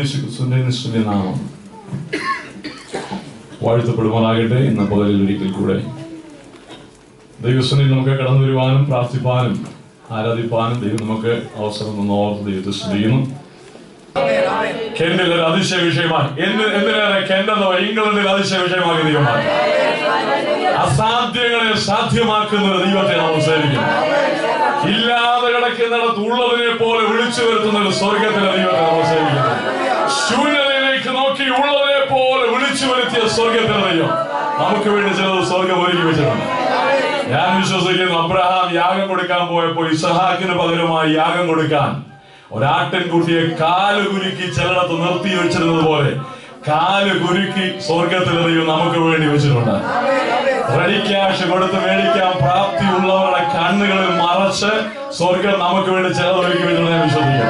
യേശുക്രിസ്തുവിന്റെ നാമം വാഴ്ത്തപ്പെടുമാറാകട്ടെ. ഇന്ന് പകലിൽ ഒരിക്കൽ കൂടെ ദൈവസന്നിധിയിൽ നമുക്ക് കടന്നു വരുവാനും പ്രാർത്ഥിപ്പാനും ആരാധിപ്പാനും ദൈവം നമുക്ക് അവസരം ഓർത്ത് ദൈവത്തെ സ്തുതിക്കുന്നു. കെൻഡിൽ ഒരു അതിശയ വിഷയമാണ്. എന്തിനേറെ കെൻഡെന്ന ഇംഗ്ലണ്ടിൽ അതിശയ വിഷയമാക്കി ദൈവമാണ്. അസാധ്യങ്ങളെ സാധ്യമാക്കുന്ന ഒരു ദൈവത്തെ നാം സേവിക്കുന്നു. ഇല്ലാതെ കിടക്കുന്നിടത്ത് ഉള്ളതിനെ പോലെ വിളിച്ചു വരുത്തുന്ന ഒരു സ്വർഗത്തിലെ ദൈവത്തെ നാം സേവിക്കുന്നു. ശൂന്യതയിലേക്ക് നോക്കി ഉള്ളതിനെ പോലെ വിളിച്ചു വരുത്തിയ സ്വർഗത്തിലെ ദൈവം നമുക്ക് വേണ്ടി ചിലത് സ്വർഗം ഒരുക്കി വെച്ചിട്ടുണ്ട്. ഞാൻ വിശ്വസിക്കുന്നു, അബ്രഹാം യാഗം കൊടുക്കാൻ പോയപ്പോൾ ഇസഹാക്കിന് പകരമായി യാഗം കൊടുക്കാൻ ഒരാട്ടിൻകുട്ടിയെ കാല് കുരുക്കി ചിലടത്ത് നിർത്തി വെച്ചിരുന്നത് പോലെ കാല് കുരുക്കി സ്വർഗത്തിലെ ദൈവം നമുക്ക് വേണ്ടി വെച്ചിട്ടുണ്ട്. റെഡി ക്യാഷ് കൊടുത്ത് മേടിക്കാൻ പ്രാപ്തിയുള്ളവരുടെ കണ്ണുകളിൽ മറച്ച് സ്വർഗം നമുക്ക് വേണ്ടി ചിലത് ഒരുക്കി വെച്ചിട്ടുണ്ട്. ഞാൻ വിശ്വസിക്കുന്നു.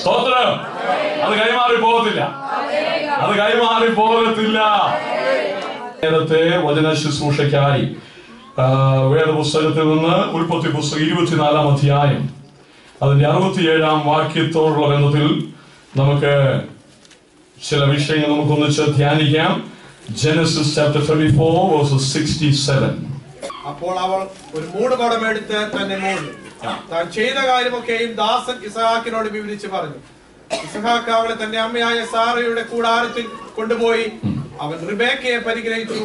സ്തോത്രം. അത് കൈമാറി പോകത്തില്ല, അത് കൈമാറി പോകത്തില്ല. നേരത്തെ വചന ശുശ്രൂഷയ്ക്കായി വേദപുസ്തകത്തിൽ നിന്ന് ഉൽപ്പത്തി പുസ്തകം 24-ാം അധ്യായം അതിന്റെ 67-ാം വാക്യത്തോടുള്ള ബന്ധത്തിൽ നമുക്ക് ചില വിഷയങ്ങൾ നമുക്കൊന്നിച്ച് ധ്യാനിക്കാം. Genesis chapter 34 verses 67. അപ്പോൾ അവൾ ഒരു മൂടുപടം എടുത്ത് തന്നെ മൂടി താൻ ചെയ്ത കാര്യമൊക്കെയും ദാസൻ ഇസഹാക്കിനോട് വിവരിച്ച് പറഞ്ഞു. ഇസഹാക്ക് അവളെ തന്റെ അമ്മയായ സാറയുടെ കൂടാരത്തിൽ കൊണ്ടുപോയി അവൻ റിബേക്കയെ പരിഗ്രഹിച്ചു.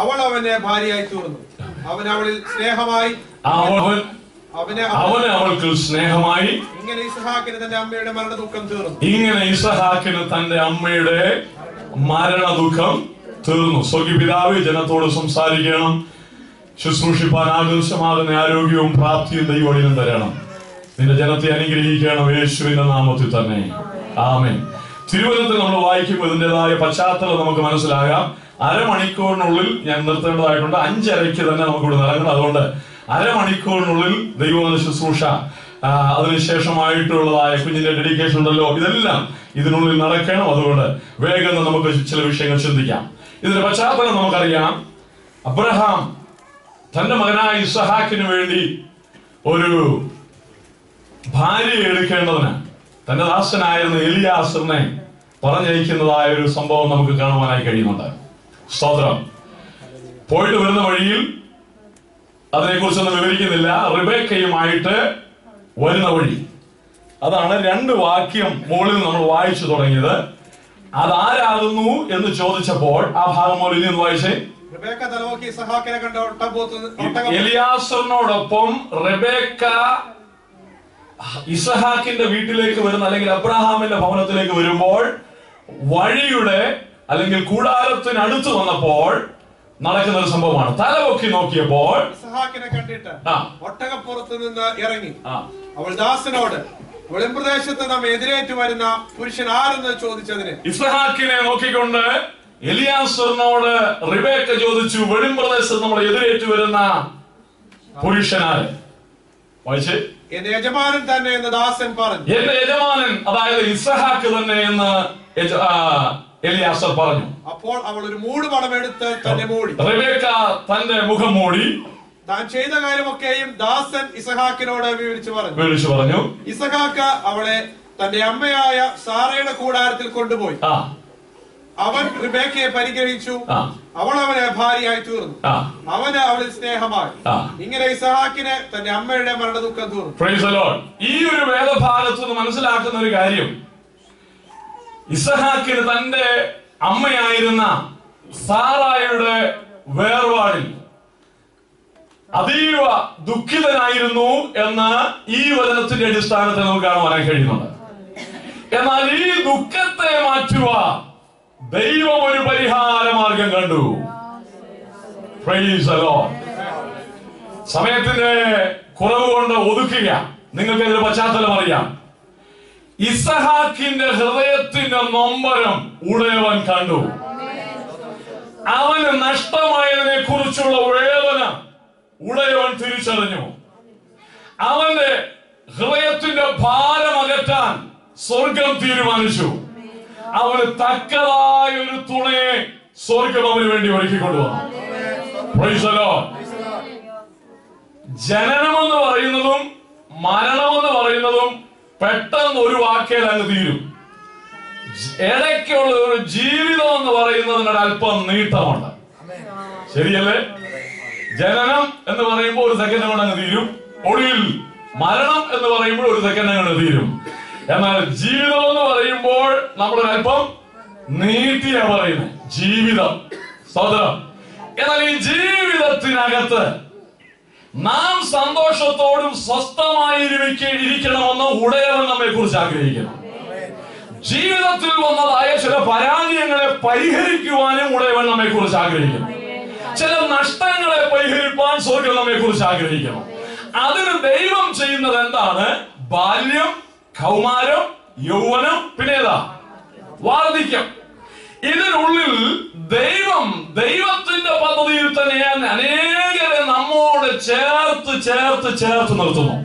അവൾ അവന്റെ ഭാര്യയായി തീർന്നു. അവൻ അവളിൽ സ്നേഹമായി അവൾക്ക് സ്നേഹമായി. ഇങ്ങനെ ഇസഹാക്കിന് തന്റെ അമ്മയുടെ മരണദുഃഖം തീർന്നു. ഇങ്ങനെ ഇസഹാക്കിന് തന്റെ അമ്മയുടെ മരണദുഃഖം തീർന്നു. സ്വർഗപിതാവേ, ജനത്തോട് സംസാരിക്കണം, ശുശ്രൂഷിപ്പാൻ ആദർശമാകുന്ന ആരോഗ്യവും പ്രാപ്തിയും ദൈവം തരണം. നിന്റെ ജനത്തെ അനുഗ്രഹിക്കണം യേശുവിന്റെ നാമത്തിൽ തന്നെ. ആമേൻ. തിരുവചനത്തിൽ നമ്മൾ വായിക്കുമ്പോൾ ഇതിൻ്റെതായ പശ്ചാത്തലം നമുക്ക് മനസ്സിലാകാം. അരമണിക്കൂറിനുള്ളിൽ ഞാൻ നിർത്തേണ്ടതായിട്ടുണ്ട്. 5:30 തന്നെ നമുക്കിവിടെ നടക്കണം. അതുകൊണ്ട് അരമണിക്കൂറിനുള്ളിൽ ദൈവവചന ശുശ്രൂഷ, അതിനുശേഷമായിട്ടുള്ളതായ കുഞ്ഞിന്റെ ഡെഡിക്കേഷൻ ഉണ്ടല്ലോ, ഇതെല്ലാം ഇതിനുള്ളിൽ നടക്കണം. അതുകൊണ്ട് വേഗം നമുക്ക് ചില വിഷയങ്ങൾ ചിന്തിക്കാം. ഇതിന്റെ പശ്ചാത്തലം നമുക്കറിയാം. അബ്രഹാം തന്റെ മകനായ ഇസഹാക്കിന് വേണ്ടി ഒരു ഭാര്യയെ എടുക്കേണ്ടതിന് തന്റെ ദാസനായിരുന്ന എലിയാസറിനെ പറഞ്ഞയക്കുന്നതായ ഒരു സംഭവം നമുക്ക് കാണുവാനായി കഴിയുന്നുണ്ട്. സ്തോത്രം. പോയിട്ട് വരുന്ന വഴിയിൽ അതിനെക്കുറിച്ചൊന്നും വിവരിക്കുന്നില്ല. റിബേക്കയുമായിട്ട് വരുന്ന വഴി, അതാണ് 2 വാക്യം മുകളിൽ നമ്മൾ വായിച്ചു തുടങ്ങിയത്. അതാരാകുന്നു എന്ന് ചോദിച്ചപ്പോൾ ആ ഭാഗം മുകളിൽ നിന്ന് വായിച്ചേ. എലിയാസറിനോടൊപ്പം റെബേക്ക ഇസഹാക്കിന്റെ വീട്ടിലേക്ക് വരുന്ന, അല്ലെങ്കിൽ അബ്രഹാമിന്റെ ഭവനത്തിലേക്ക് വരുമ്പോൾ വഴിയുടെ അല്ലെങ്കിൽ കൂടാരത്തിന് അടുത്ത് വന്നപ്പോൾ നടക്കുന്ന ഒരു സംഭവമാണ്. തലപൊക്കി നോക്കിയപ്പോൾ ഇസഹാക്കിനെ കണ്ടിട്ട് ഒട്ടകപ്പുറത്ത് നിന്ന് ഇറങ്ങി അവൾ ദാസനോട്, വെളിമ്പ്രദേശത്ത് നാം എതിരേറ്റു വരുന്ന പുരുഷൻ ആരെന്ന് ചോദിച്ചതിന് ഇസഹാക്കിനെ നോക്കിക്കൊണ്ട് എലിയാസറിനോട് റിബേക്ക ചോദിച്ചു, വെളിമ്പ്രദേശത്ത് നമ്മൾ എതിരേറ്റു വരുന്ന പുരുഷനാര്? വായിച്ചേ. എന്റെ യജമാനൻ തന്നെ എന്ന് ദാസൻ പറഞ്ഞു. എന്റെ യജമാനൻ, അതായത് ഇസഹാക്ക് തന്നെ എന്ന് എലിയാസർ പറഞ്ഞു. അപ്പോൾ അവൾ ഒരു മൂടുപടം എടുത്ത് തന്നെ മൂടി. റിബേക്ക തന്റെ മുഖം മൂടി താൻ ചെയ്ത കാര്യമൊക്കെയും ദാസൻ ഇസഹാക്കിനോട് വിവരിച്ചു പറഞ്ഞു. ഇസഹാക്ക് അവളെ തന്റെ അമ്മയായ സാറയുടെ കൂടാരത്തിൽ കൊണ്ടുപോയി അവൻ റിബേക്കയെ പരിഗ്രഹിച്ചു. അവൾ അവന് ഭാര്യയായി തീർന്നു. അവന് അവളിൽ സ്നേഹമായി. ഇങ്ങനെ ഇസഹാക്കിന് തന്റെ അമ്മയുടെ മരണദുഃഖം തീർന്നു. ഈ ഒരു വേദഭാഗത്ത് നിന്ന് മനസ്സിലാക്കുന്ന ഒരു കാര്യം, ഇസഹാക്കിന് തന്റെ അമ്മയായിരുന്ന സാറായുടെ വേർപാടിൽ അതീവ ദുഃഖിതനായിരുന്നു എന്ന് ഈ വചനത്തിന്റെ അടിസ്ഥാനത്തിൽ നമുക്ക് കാണുവാനായി കഴിയുന്നുണ്ട്. എന്നാൽ ഈ ദുഃഖത്തെ മാറ്റുവാൻ ദൈവം ഒരു പരിഹാര മാർഗം കണ്ടു. Price the Lord. സമയത്തിന്റെ കുറവ് കൊണ്ട് ഒതുക്കുക. നിങ്ങൾക്ക് ഇതിന്റെ പശ്ചാത്തലം അറിയാം. ഇസഹാക്കിന്റെ ഹൃദയത്തിന്റെ നൊമ്പരം ഉടയവൻ കണ്ടു. അവന് നഷ്ടമായതിനെ കുറിച്ചുള്ള വേദന ഉടയവൻ തിരിച്ചറിഞ്ഞു. അവന്റെ ഹൃദയത്തിന്റെ ഭാരം അകറ്റാൻ സ്വർഗം തീരുമാനിച്ചു. അവന് തക്കതായ ഒരു തുണയെ സ്വർഗം അവന് വേണ്ടി ഒരുക്കിക്കൊണ്ടുവന്നു. Praise the lord. ജനനമെന്ന് പറയുന്നതും മരണമെന്ന് പറയുന്നതും പെട്ടെന്ന് ഒരു വാക്കേൽ അങ്ങ് തീരും. ഇടയ്ക്കുള്ള ഒരു ജീവിതം എന്ന് പറയുന്നതിനൊരു അല്പം നീട്ടമുണ്ട്. ശരിയല്ലേ? ജനനം എന്ന് പറയുമ്പോൾ ഒരു സെക്കൻഡ് കൊണ്ട് അങ്ങ് തീരും. ഒടുവിൽ മരണം എന്ന് പറയുമ്പോൾ ഒരു സെക്കൻഡ് അങ്ങ് തീരും. എന്നാൽ ജീവിതം എന്ന് പറയുമ്പോൾ നമ്മളൊരല്പം നീട്ടിയാ പറയുന്നത് ജീവിതം. സഹോദരം, എന്നാൽ ഈ ജീവിതത്തിനകത്ത് നാം സന്തോഷത്തോടും സ്വസ്ഥമായിരിക്കണമെന്ന് ഉടയവൻ നമ്മെ കുറിച്ച് ആഗ്രഹിക്കുന്നു. ജീവിതത്തിൽ വന്നതായ ചില പരാജയങ്ങളെ പരിഹരിക്കുവാനും ഉടയവൻ നമ്മെ കുറിച്ച് ആഗ്രഹിക്കുന്നു. ചില നഷ്ടങ്ങളെ പരിഹരിപ്പാൻ സ്വർഗ്ഗം നമ്മെ കുറിച്ച് ആഗ്രഹിക്കുന്നു. അതിന് ദൈവം ചെയ്യുന്നത് എന്താണ്? ബാല്യം, കൗമാരം, യൗവനം, പിന്നെ ഏതാ? വാർദ്ധക്യം. ഇതിനുള്ളിൽ ദൈവത്തിന്റെ പദ്ധതിയിൽ തന്നെ അനേകരെ നമ്മോട് ചേർത്ത് നിർത്തുന്നു.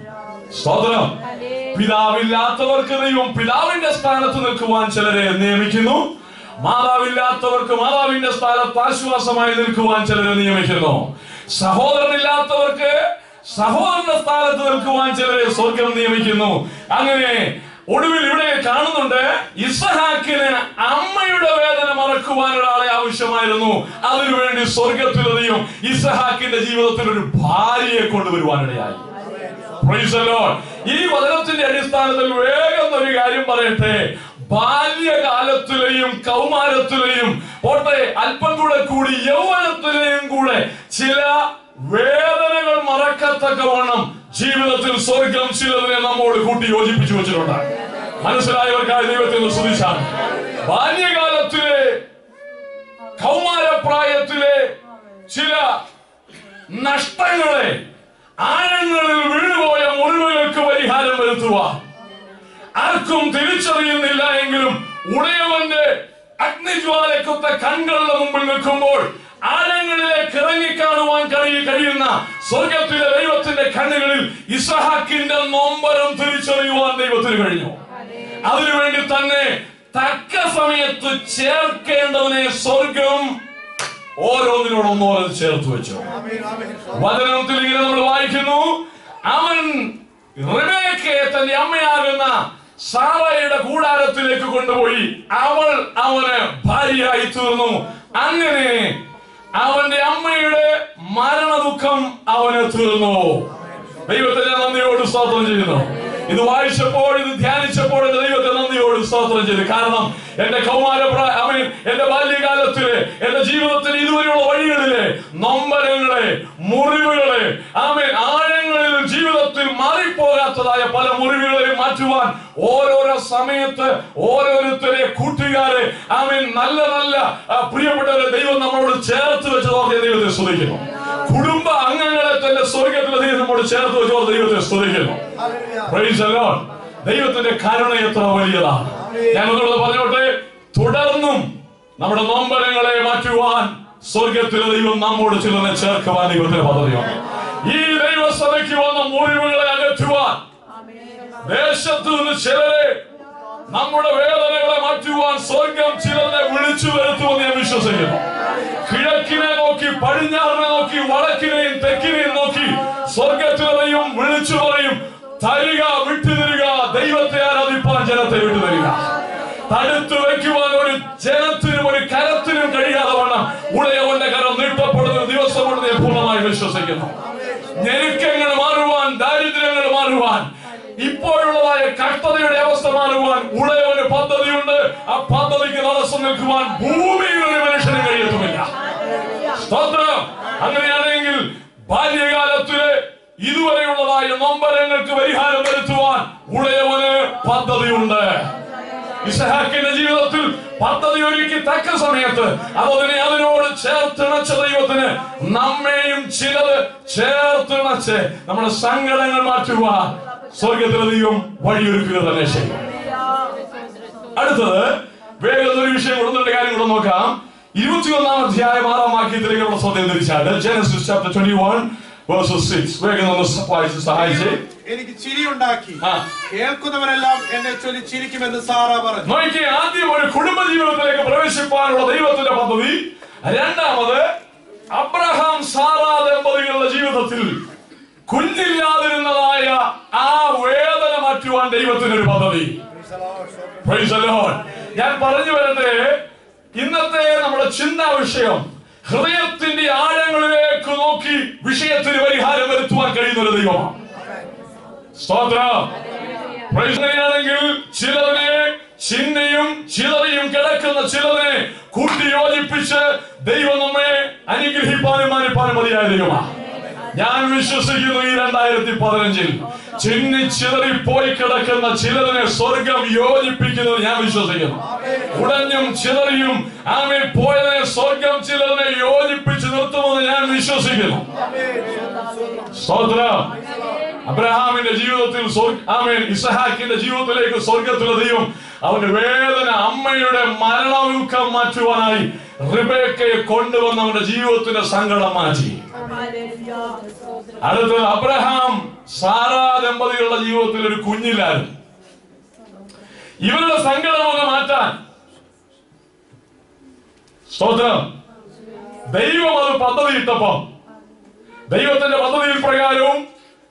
സ്തോത്രം. പിതാവില്ലാത്തവർക്ക് ദൈവം പിതാവിന്റെ സ്ഥാനത്ത് നിൽക്കുവാൻ ചിലരെ നിയമിക്കുന്നു. മാതാവില്ലാത്തവർക്ക് മാതാവിന്റെ സ്ഥാനത്ത് ആശ്വാസമായി നിൽക്കുവാൻ ചിലരെ നിയമിക്കുന്നു. സഹോദരനില്ലാത്തവർക്ക് സഹോദരന്റെ സ്ഥാനത്ത് നിൽക്കുവാൻ ചിലരെ സ്വർഗം നിയമിക്കുന്നു. അങ്ങനെ ഒടുവിൽ ഇവിടെ കാണുന്നുണ്ട്, ഇസഹാക്കിന് അമ്മയുടെ വേദന മറക്കുവാൻ ഒരാളെ ആവശ്യമായിരുന്നു. അതിനുവേണ്ടി സ്വർഗത്തിലധികം ഇസഹാക്കിന്റെ ജീവിതത്തിൽ ഒരു ഭാര്യയെ കൊണ്ടുവരുവാനിടയായി. ഈ വചനത്തിന്റെ അടിസ്ഥാനത്തിൽ വേഗം ഒരു കാര്യം പറയട്ടെ. ബാല്യകാലത്തിലെയും കൗമാരത്തിലെയും പോട്ടെ, അല്പം കൂടി യൗവനത്തിലെയും കൂടെ ചില വേദനകൾ മറക്കത്തക്കവണ്ണം ജീവിതത്തിൽ സ്വർഗം ചിലതിനെ നമ്മോട് കൂട്ടി യോജിപ്പിച്ചു വെച്ചിട്ടുണ്ട്. മനസ്സിലായവർക്കായി ദൈവത്തെ സ്തുതിച്ചാൽ, ബാല്യകാലത്തിലെ കൗമാരപ്രായത്തിലെ ചില നഷ്ടങ്ങളെ, ആഴങ്ങളിൽ വീണുപോയ മുറിവുകൾക്ക് പരിഹാരം വരുത്തുവാൻ ആർക്കും തിരിച്ചറിയുന്നില്ല എങ്കിലും ഉടയവന്റെ അഗ്നിജ്വാലക്കൊത്ത കണ്ണുകളുടെ മുമ്പിൽ നിൽക്കുമ്പോൾ ആഴങ്ങളിലേക്ക് ഇറങ്ങിക്കാണുവാൻ കഴിയുന്ന സ്വർഗത്തിലെ ദൈവത്തിന്റെ കണ്ണുകളിൽ ഇസഹാക്കിന്റെ നൊമ്പരം തിരിച്ചറിയുവാൻ ദൈവത്തിന് കഴിഞ്ഞു. അതിനുവേണ്ടി തന്നെ തക്ക സമയത്ത് ചേർക്കേണ്ടതിനെ സ്വർഗം ഓരോന്നിനോടൊന്നോരോ ചേർത്ത് വെച്ചു. വചനത്തിൽ ഇങ്ങനെ നമ്മൾ വായിക്കുന്നു, അവൻ റിബേക്കയെ തന്റെ അമ്മയാകുന്ന സാറയുടെ കൂടാരത്തിലേക്ക് കൊണ്ടുപോയി അവൾ അവന് ഭാര്യയായി തീർന്നു. അങ്ങനെ അവന്റെ അമ്മയുടെ മരണദുഃഖം അവന് തീർന്നു. ദൈവത്തെ ഞാൻ നന്ദിയോട് സ്തോത്രം ചെയ്യുന്നു. ഇത് വായിച്ചപ്പോൾ, ഇത് ധ്യാനിച്ചപ്പോൾ എന്റെ ദൈവത്തെ നന്ദിയോട് സ്തോത്രം ചെയ്തു. കാരണം എന്റെ എന്റെ ബാല്യകാലത്തിലെ എന്റെ ജീവിതത്തിൽ ഇതുവരെയുള്ള വഴികളിലെ നൊമ്പരങ്ങളെ, മുറിവുകളെ, ആഴങ്ങളിൽ ജീവിതത്തിൽ മാറിപ്പോകാത്തതായ പല മുറിവുകളെ മാറ്റുവാൻ ഓരോരോ സമയത്ത് ഓരോരുത്തരെ കൂട്ടുകാരെ നല്ല നല്ല പ്രിയപ്പെട്ടവരെ ദൈവം നമ്മളോട് ചേർത്ത് വെച്ചതോടെ ദൈവത്തെ സ്തുതിക്കുന്നു. കുടുംബ അംഗങ്ങളെ തന്നെ സ്വർഗത്തിലെ ദൈവം നമ്മോട് ചേർത്ത് വെച്ചതോടെ ദൈവത്തെ സ്തുതിക്കുന്നു. Price the Lord. ദൈവത്തിന്റെ കരുണ എത്ര വലിയതാണ്. ഞാൻ ഒന്നുകൂടെ പറഞ്ഞോട്ടെ, തുടർന്നും നമ്മുടെ നൊമ്പരങ്ങളെ മാറ്റുവാൻ സ്വർഗത്തിലെ ദൈവം നമ്മോട് ചിലരെ ചേർക്കുവാൻ ദൈവത്തിന്റെ പദ്ധതിയാണ്. ഈ ദൈവസഭയ്ക്ക് വന്ന മുറിവുകളെ അകറ്റുവാൻ, ദേശത്ത് നിന്ന് ചിലരെ, നമ്മുടെ വേദനകളെ മാറ്റുവാൻ സ്വർഗം ചിലരെ വിളിച്ചു വരുത്തുമെന്ന് ഞാൻ വിശ്വസിക്കുന്നു. കിഴക്കിനെ നോക്കി, പടിഞ്ഞാറിനെ നോക്കി, വടക്കിനെയും തെക്കിനെയും നോക്കി സ്വർഗത്തിലെ ദൈവം വിളിച്ചു പറയും, തരിക, വിട്ടുതരിക, ദൈവത്തെ ആരാധിപ്പാൻ ജനത്തെ വിട്ടുതരിക. തടുത്തു വയ്ക്കുവാൻ ഒരു ജനത്തിനും ഒരു കരത്തിനും കഴിയാതെ വണ്ണം ഉടയവന്റെ കരം നീട്ടപ്പെടുന്ന ദിവസമുണ്ട് ഞാൻ പൂർണ്ണമായി വിശ്വസിക്കുന്നു. ഞെരുക്കങ്ങൾ മാറുവാൻ, ദാരിദ്ര്യങ്ങൾ മാറുവാൻ, ഇപ്പോഴുള്ളതായ കഷ്ടതയുടെ അവസ്ഥ മാറുവാൻ ഉടയവന് പദ്ധതിയുണ്ട്. ആ പദ്ധതിക്ക് തടസ്സം നിൽക്കുവാൻ ഭൂമിയിൽ ഒരു മനുഷ്യന് കഴിയത്തുമില്ല. സ്തോത്രം. അങ്ങനെയാണെങ്കിൽ ബാല്യകാലത്തിലെ ഇതുവരെയുള്ളതായ നൊമ്പരങ്ങൾക്ക് പരിഹാരം വരുത്തുവാൻ ഉടയവന് പദ്ധതിയുണ്ട്. ഇസഹാക്കിന്റെ ജീവിതത്തിൽ പദ്ധതി ഒരുക്കി തക്ക സമയത്ത് അതിനോട് ചേർത്തിണച്ച ദൈവത്തിന് നമ്മെയും ചിലത് ചേർത്തിണച്ച് നമ്മുടെ സങ്കടങ്ങൾ മാറ്റുവാൻ സ്വർഗത്തിലെ ദൈവം വഴിയൊരുക്കുക തന്നെ ചെയ്യും. അടുത്തത് വേഗം ഒരു വിഷയം കൊടുത്തിട്ട് കാര്യം കൂടെ നോക്കാം. 21-ാം അധ്യായം 6-ാം വാക്യത്തിലേക്ക് നമ്മൾ ശ്രദ്ധ തിരിച്ചാൽ Genesis chapter 21 verses 6. വേഗം ഒന്ന് സഹായിച്ചേ. എനിക്ക് ചിരിയുണ്ടാക്കി, കേൾക്കുന്നവരെല്ലാം എന്നെ ചൊല്ലി ചിരിക്കുമെന്ന് സാറ പറഞ്ഞു. നോക്കിയേ, ആദ്യം ഒരു കുടുംബ ജീവിതത്തിലേക്ക് പ്രവേശിപ്പാനുള്ള ദൈവത്തിന്റെ പദ്ധതി. രണ്ടാമത് അബ്രഹാം സാറ ദമ്പതികളുടെ ജീവിതത്തിൽ കുഞ്ഞില്ലാതിരുന്നതായ ആ വേദന മാറ്റുവാൻ ദൈവത്തിനൊരു പദ്ധതി. Praise the Lord. ഞാൻ പറഞ്ഞു വരട്ടെ, ഇന്നത്തെ നമ്മുടെ ചിന്താ വിഷയം ഹൃദയത്തിന്റെ ആഴങ്ങളിലേക്ക് നോക്കി വിഷയത്തിന് പരിഹാരം വരുത്തുവാൻ കഴിയുന്ന ഒരു ദൈവമാണ്. സ്തോത്രം. പ്രൈസനെയാണെങ്കിൽ ചിലതിനെ ചിന്തയും ചിലതയും കിടക്കുന്ന ചിലതിനെ കൂട്ടി യോജിപ്പിച്ച് ദൈവം നമ്മെ അനുഗ്രഹിപ്പാനും മാനിപ്പാനും മതിയായ ദൈവമാണ്. ഞാൻ വിശ്വസിക്കുന്നു ഈ 2015 ചിന്നി ചിതറിപ്പോയി കിടക്കുന്ന ചിലതിനെ സ്വർഗം യോജിപ്പിക്കുന്നത് ഞാൻ വിശ്വസിക്കുന്നു. ഉടഞ്ഞും ചിതറിയും ആമേൻ പോയതിനെ സ്വർഗം ചിലതിനെ യോജിപ്പിച്ച് നിർത്തുമെന്ന് ഞാൻ വിശ്വസിക്കുന്നു. സ്തോത്രം. അബ്രഹാമിന്റെ ജീവിതത്തിൽ ആമേൻ ഇസഹാക്കിന്റെ ജീവിതത്തിലേക്ക് സ്വർഗത്തിലെ ദൈവം അവന്റെ വേദന, അമ്മയുടെ മരണമുഖം മാറ്റുവാനായി റിബേക്കയെ കൊണ്ടുവന്ന് അവന്റെ ജീവിതത്തിന്റെ സങ്കടം മാറ്റി. അടുത്തത് അബ്രഹാം സാറാ ദമ്പതികളുടെ ജീവിതത്തിൽ ഒരു കുഞ്ഞിലായിരുന്നു. ഇവരുടെ സങ്കടം ഒന്ന് മാറ്റാൻ സ്തോത്രം ദൈവം അത് പദ്ധതിയിട്ടപ്പോ ദൈവത്തിന്റെ പദ്ധതിയിൽ പ്രകാരവും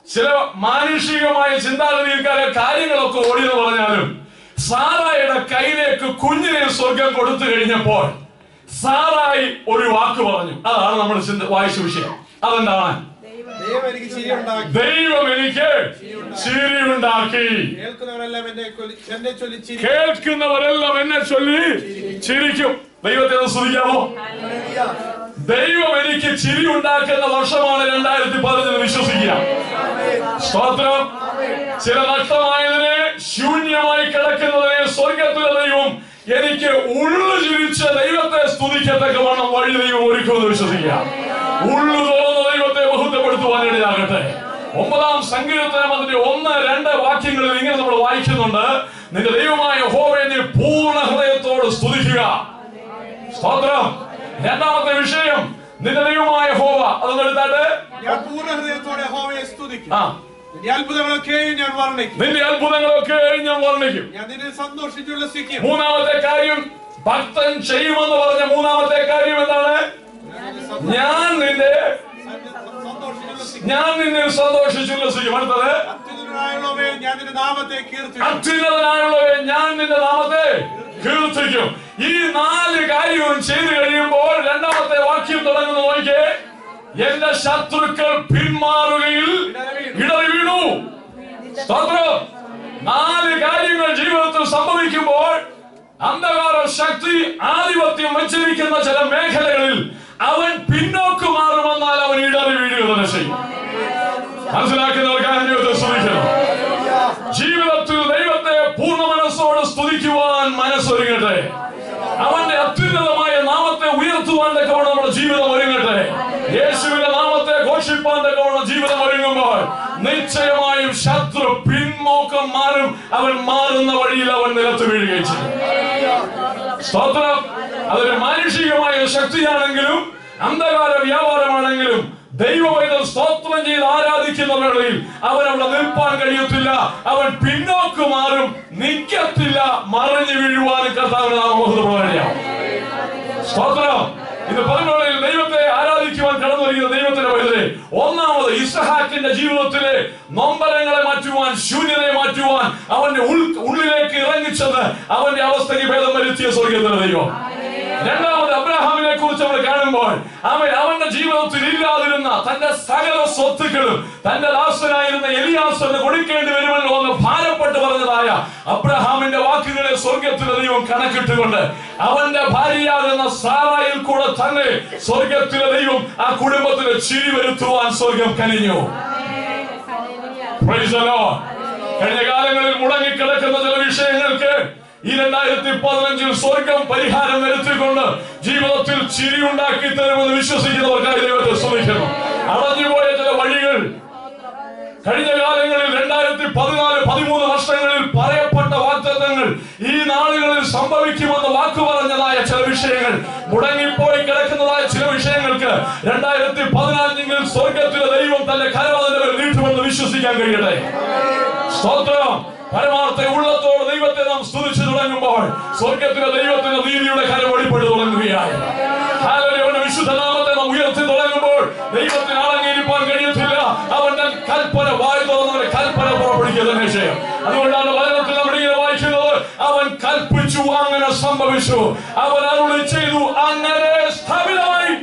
ചില മാനുഷികമായ ചിന്താഗതിയിൽ കാര്യങ്ങളൊക്കെ ഓടിയെന്ന് പറഞ്ഞാലും സാറായുടെ കയ്യിലേക്ക് കുഞ്ഞിനെ സ്വർഗം കൊടുത്തു കഴിഞ്ഞപ്പോൾ സാറായി ഒരു വാക്ക് പറഞ്ഞു. അതാണ് നമ്മൾ വായിച്ച വിഷയം. അതെന്താണ്? ദൈവം എനിക്ക് ചിരിയുണ്ടാക്കി. കേൾക്കുന്നവരെല്ലാം എന്നെ ചൊല്ലി ചിരിക്കും. ദൈവത്തെ സ്തുതിക്കാമോ? ദൈവം എനിക്ക് ചിരി ഉണ്ടാക്കുന്ന വർഷമാണ് 2015 വിശ്വസിക്കുക. സ്തോത്രം. ചില നഷ്ടമായതിനെ, ശൂന്യമായി കിടക്കുന്നതിനെ സ്വർഗത്തിലെ ദൈവം എനിക്ക് ഉള്ളു ചിരിച്ച് ദൈവത്തെ സ്തുതിക്കത്തക്കവണ്ണം വഴി ദൈവം ഒരുക്കുമെന്ന് വിശ്വസിക്കുക. ഉള്ളു തുറന്ന് ദൈവത്തെ മഹത്വപ്പെടുത്തുവാനിടയാകട്ടെ. 9-ാം സങ്കീർത്തനം അതിന്റെ 1-2 വാക്യങ്ങളിൽ ഇങ്ങനെ നമ്മൾ വായിക്കുന്നുണ്ട്: നിന്റെ ദൈവമായ യഹോവയെ നീ പൂർണ്ണ ഹൃദയത്തോട് സ്തുതിക്കുക. സ്തോത്രം. രണ്ടാമത്തെ വിഷയം നിന്റെ ദൈവമായ യഹോവ. അതൊന്നും എടുത്താട്ട് ഞാൻ പൂർണ്ണ ഹൃദയത്തോടെ യഹോവയെ സ്തുതിക്കും. നിന്റെ അത്ഭുതങ്ങളൊക്കെയും ഞാൻ വർണ്ണിക്കും. ഞാൻ നിന്നെ സന്തോഷിച്ചുല്ലസിക്കും. മൂന്നാമത്തെ കാര്യം ഭക്തൻ ചെയ്യുമെന്ന് പറഞ്ഞ മൂന്നാമത്തെ കാര്യം എന്താണ്? ഞാൻ നിന്നെ സന്തോഷിച്ചുല്ലസിക്കും. അടുത്തത് അത്യുന്നതനായുള്ളവേ ഞാൻ നിന്റെ നാമത്തെ കീർത്തിക്കും. ഈ 4 കാര്യവും ചെയ്തു കഴിയുമ്പോൾ രണ്ടാമത്തെ വാക്യം തുടങ്ങുന്ന നോക്കിയേ: എന്റെ ശത്രുക്കൾ പിന്മാറുകയിൽ ഇടറി വീണു. സ്തോത്രം. 4 കാര്യങ്ങൾ ജീവിതത്തിൽ സംഭവിക്കുമ്പോൾ അന്ധകാര ശക്തി ആധിപത്യം വച്ചിരിക്കുന്ന ചില മേഖലകളിൽ അവൻ പിന്നോക്ക് മാറുമെന്നാൽ അവൻ ഇടറി വീഴുക തന്നെ ചെയ്യും. മനസ്സിലാക്കുന്നവർക്ക് ദൈവത്തെ സ്തുതിക്കണം. ജീവിതത്തിൽ ദൈവത്തെ പൂർണ്ണ മനസ്സോടെ സ്തുതിക്കുവാൻ മനസ്സൊരുങ്ങട്ടെ. അവന്റെ അത്യുന്നതമായ നാമത്തെ ഉയർത്തുവാൻ തക്കവണ്ണം നമ്മുടെ ജീവിതം ഒരുങ്ങട്ടെ. യേശുവിന്റെ നാമത്തെ ഘോഷിപ്പാൻ തക്കവണ്ണം ജീവിതം ഒരുങ്ങുമ്പോൾ നിശ്ചയമായും ശത്രു പിന്നോക്കം മാറും. അവൻ മാറുന്ന വഴിയിൽ അവൻ നിലത്ത് വീഴുകയും ചെയ്യും. സ്തോത്രം. അതൊരു മാനുഷികമായ ശക്തിയാണെങ്കിലും അന്ധകാര വ്യാപാരമാണെങ്കിലും ദൈവവൈദ്യം സ്തോത്രം ചെയ്ത് ആരാധിക്കുന്ന വേളയിൽ അവൻ അവിടെ നിൽപ്പാൻ കഴിയത്തില്ല. അവൻ പിന്നോക്ക് മാറും, നിൽക്കത്തില്ല, മറിഞ്ഞു വീഴുവാനും കർത്താവിന്റെ നാമം. സ്തോത്രം. ഇത് പലവേളയിൽ ദൈവത്തെ ആരാധിക്കുവാൻ കടന്നു വരിക്കുന്ന ദൈവത്തിന്റെ വൈദ്യരെ ഒന്നാമത് ഇസഹാക്കിന്റെ ജീവിതത്തിലെ നൊമ്പരങ്ങളെ മാറ്റുവാൻ, ശൂന്യതയെ മാറ്റുവാൻ അവന്റെ ഉള്ളിലേക്ക് ഇറങ്ങിച്ചത് അവന്റെ അവസ്ഥയ്ക്ക് ഭേദം വരുത്തിയ സ്വർഗത്തിലെ ദൈവം. രണ്ടാമത് അബ്രഹാമിനെ കുറിച്ച് നമ്മൾ കാണുമ്പോൾ അവന്റെ ജീവിതത്തിൽ ഇല്ലാതിരുന്ന തന്റെ സകല സ്വത്തുക്കളും തന്റെ ദാസനായിരുന്ന എലിയാസറിന് കൊടുക്കേണ്ടി വരുമല്ലോ എന്ന് ഭാരപ്പെട്ട് പറഞ്ഞതായ അബ്രഹാമിന്റെ വാക്കുകളെ സ്വർഗത്തിലെ ദൈവം കണക്കിട്ടുകൊണ്ട് അവന്റെ ഭാര്യയാകുന്ന സാറായിൽ കൂടെ തന്നെ സ്വർഗത്തിലെ ദൈവം ആ കുടുംബത്തിന് ചിരി വരുത്തുവാൻ സ്വർഗം കനിഞ്ഞു. Praise the lord. കഴിഞ്ഞ കാലങ്ങളിൽ മുടങ്ങിക്കിടക്കുന്ന ചില വിഷയങ്ങൾക്ക് ഈ 2015 സ്വർഗം പരിഹാരം വരുത്തിക്കൊണ്ട് ജീവിതത്തിൽ ചിരി ഉണ്ടാക്കി തരുമെന്ന് വിശ്വസിക്കുന്നവർക്കായി ദൈവത്തെ സ്തുതിക്കുന്നു. അടഞ്ഞുപോയ ചില വഴികൾ കഴിഞ്ഞ കാലങ്ങളിൽ 2014-13 വർഷങ്ങളിൽ പറയപ്പെട്ട വാഗ്ദത്തങ്ങൾ ഈ നാളുകളിൽ സംഭവിക്കുമെന്ന് വാക്കു പറഞ്ഞതായ ചില വിഷയങ്ങൾ, മുടങ്ങിപ്പോയി കിടക്കുന്നതായ ചില വിഷയങ്ങൾക്ക് 2015 സ്വർഗത്തിലെ ദൈവം തന്റെ കരവതിന്റെ നീട്ടുമെന്ന് വിശ്വസിക്കാൻ കഴിയട്ടെ. സ്തോത്രം. പരമാർത്ഥ ഉള്ളത്തോട് ദൈവത്തെ നാം സ്തുതിച്ചു തുടങ്ങുമ്പോൾ സ്വർഗത്തിലെ ദൈവത്തിന്റെ നീതിയുടെ കരം വെളിപ്പെട്ടു തുടങ്ങുകയാണ്. ഹല്ലേലൂയ. വിശുദ്ധനാമത്തെ നാം ഉയർത്തി തുടങ്ങുമ്പോൾ ദൈവത്തിന് അടങ്ങിയിരിക്കാൻ കഴിയത്തില്ല. അവന്റെ കൽപ്പന വായു തുറന്നവരെ കൽപ്പന പുറപ്പെടുക്കുക തന്നെ ചെയ്യും. അതുകൊണ്ടാണ് വചനത്തിൽ നമ്മൾ ഇങ്ങനെ വായിക്കുന്നത്: കൽപ്പിച്ചു, അങ്ങനെ സംഭവിച്ചു. അവൻ അരുളി ചെയ്തു, അങ്ങനെ സ്ഥാപിതമായി.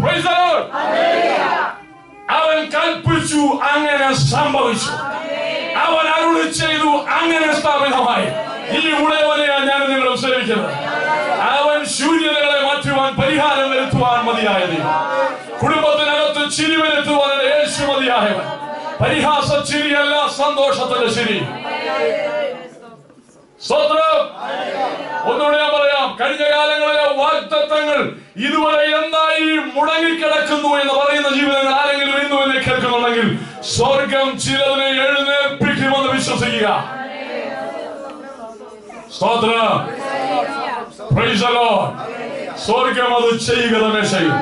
Praise the Lord. അവൻ കൽപ്പിച്ചു, അങ്ങനെ സംഭവിച്ചു. അവൻ അരുളി ചെയ്തു, അങ്ങനെ സ്ഥാപിതമായി. ഈ ഉടയവനെയാണ് ഞാൻ നിങ്ങളെ സേവിക്കുന്നത്. അവൻ ശൂന്യതകളെ മാറ്റുവാൻ, പരിഹാരം വരുത്തുവാൻ മതിയായത്. കുടുംബത്തിനകത്ത് ചിരി വരുത്തുവാൻ യേശു മതിയായവൻ. പരിഹാസ ചിരിയല്ല, സന്തോഷത്തിന്റെ ചിരി. സ്തോത്രം. ഒന്നുകൂടെ ഞാൻ പറയാം, കഴിഞ്ഞ കാലങ്ങളിലെ വാഗ്ദത്തങ്ങൾ ഇതുവരെ എന്തായി മുടങ്ങിക്കിടക്കുന്നു എന്ന് പറയുന്ന ജീവിതങ്ങൾ ആരെങ്കിലും ഇന്നു എന്നെ കേൾക്കുന്നുണ്ടെങ്കിൽ സ്വർഗം ചിലതിനെ എഴുന്നേൽപ്പിക്കുമെന്ന് വിശ്വസിക്കുക. സ്തോത്രം. Price the Lord. സ്വർഗം അത് ചെയ്യുക തന്നെ ചെയ്യും.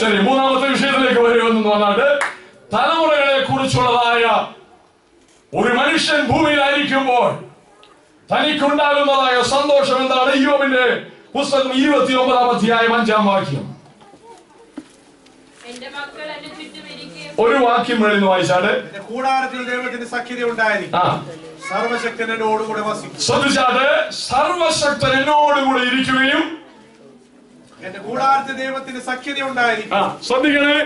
ശരി, മൂന്നാമത്തെ വിഷയത്തിലേക്ക് വരുമെന്ന് വന്നാട്ട്, തലമുറകളെ കുറിച്ചുള്ളതായ ഒരു മനുഷ്യൻ ഭൂമിയിലായിരിക്കുമ്പോൾ തനിക്കുണ്ടാകുന്നതായ സന്തോഷം എന്താണ്? ഇയ്യോബിന്റെ പുസ്തകം 29-ാം അധ്യായം 5-ാം വാക്യം. ഒരു വാക്യം എഴുതി വായിച്ചാട്. കൂടാരത്തിൽ ദൈവത്തിന്റെ സഖ്യത ഉണ്ടായിരിക്കും, സർവശക്തൻ എന്നോടുകൂടെ വസിക്കും. ശ്രദ്ധിച്ചാട്, സർവശക്തൻ എന്നോടുകൂടെ ഇരിക്കുകയും എന്റെ കൂടാരത്തിൽ ദൈവത്തിന്റെ സഖ്യത ഉണ്ടായിരിക്കും. ശ്രദ്ധിക്കണേ,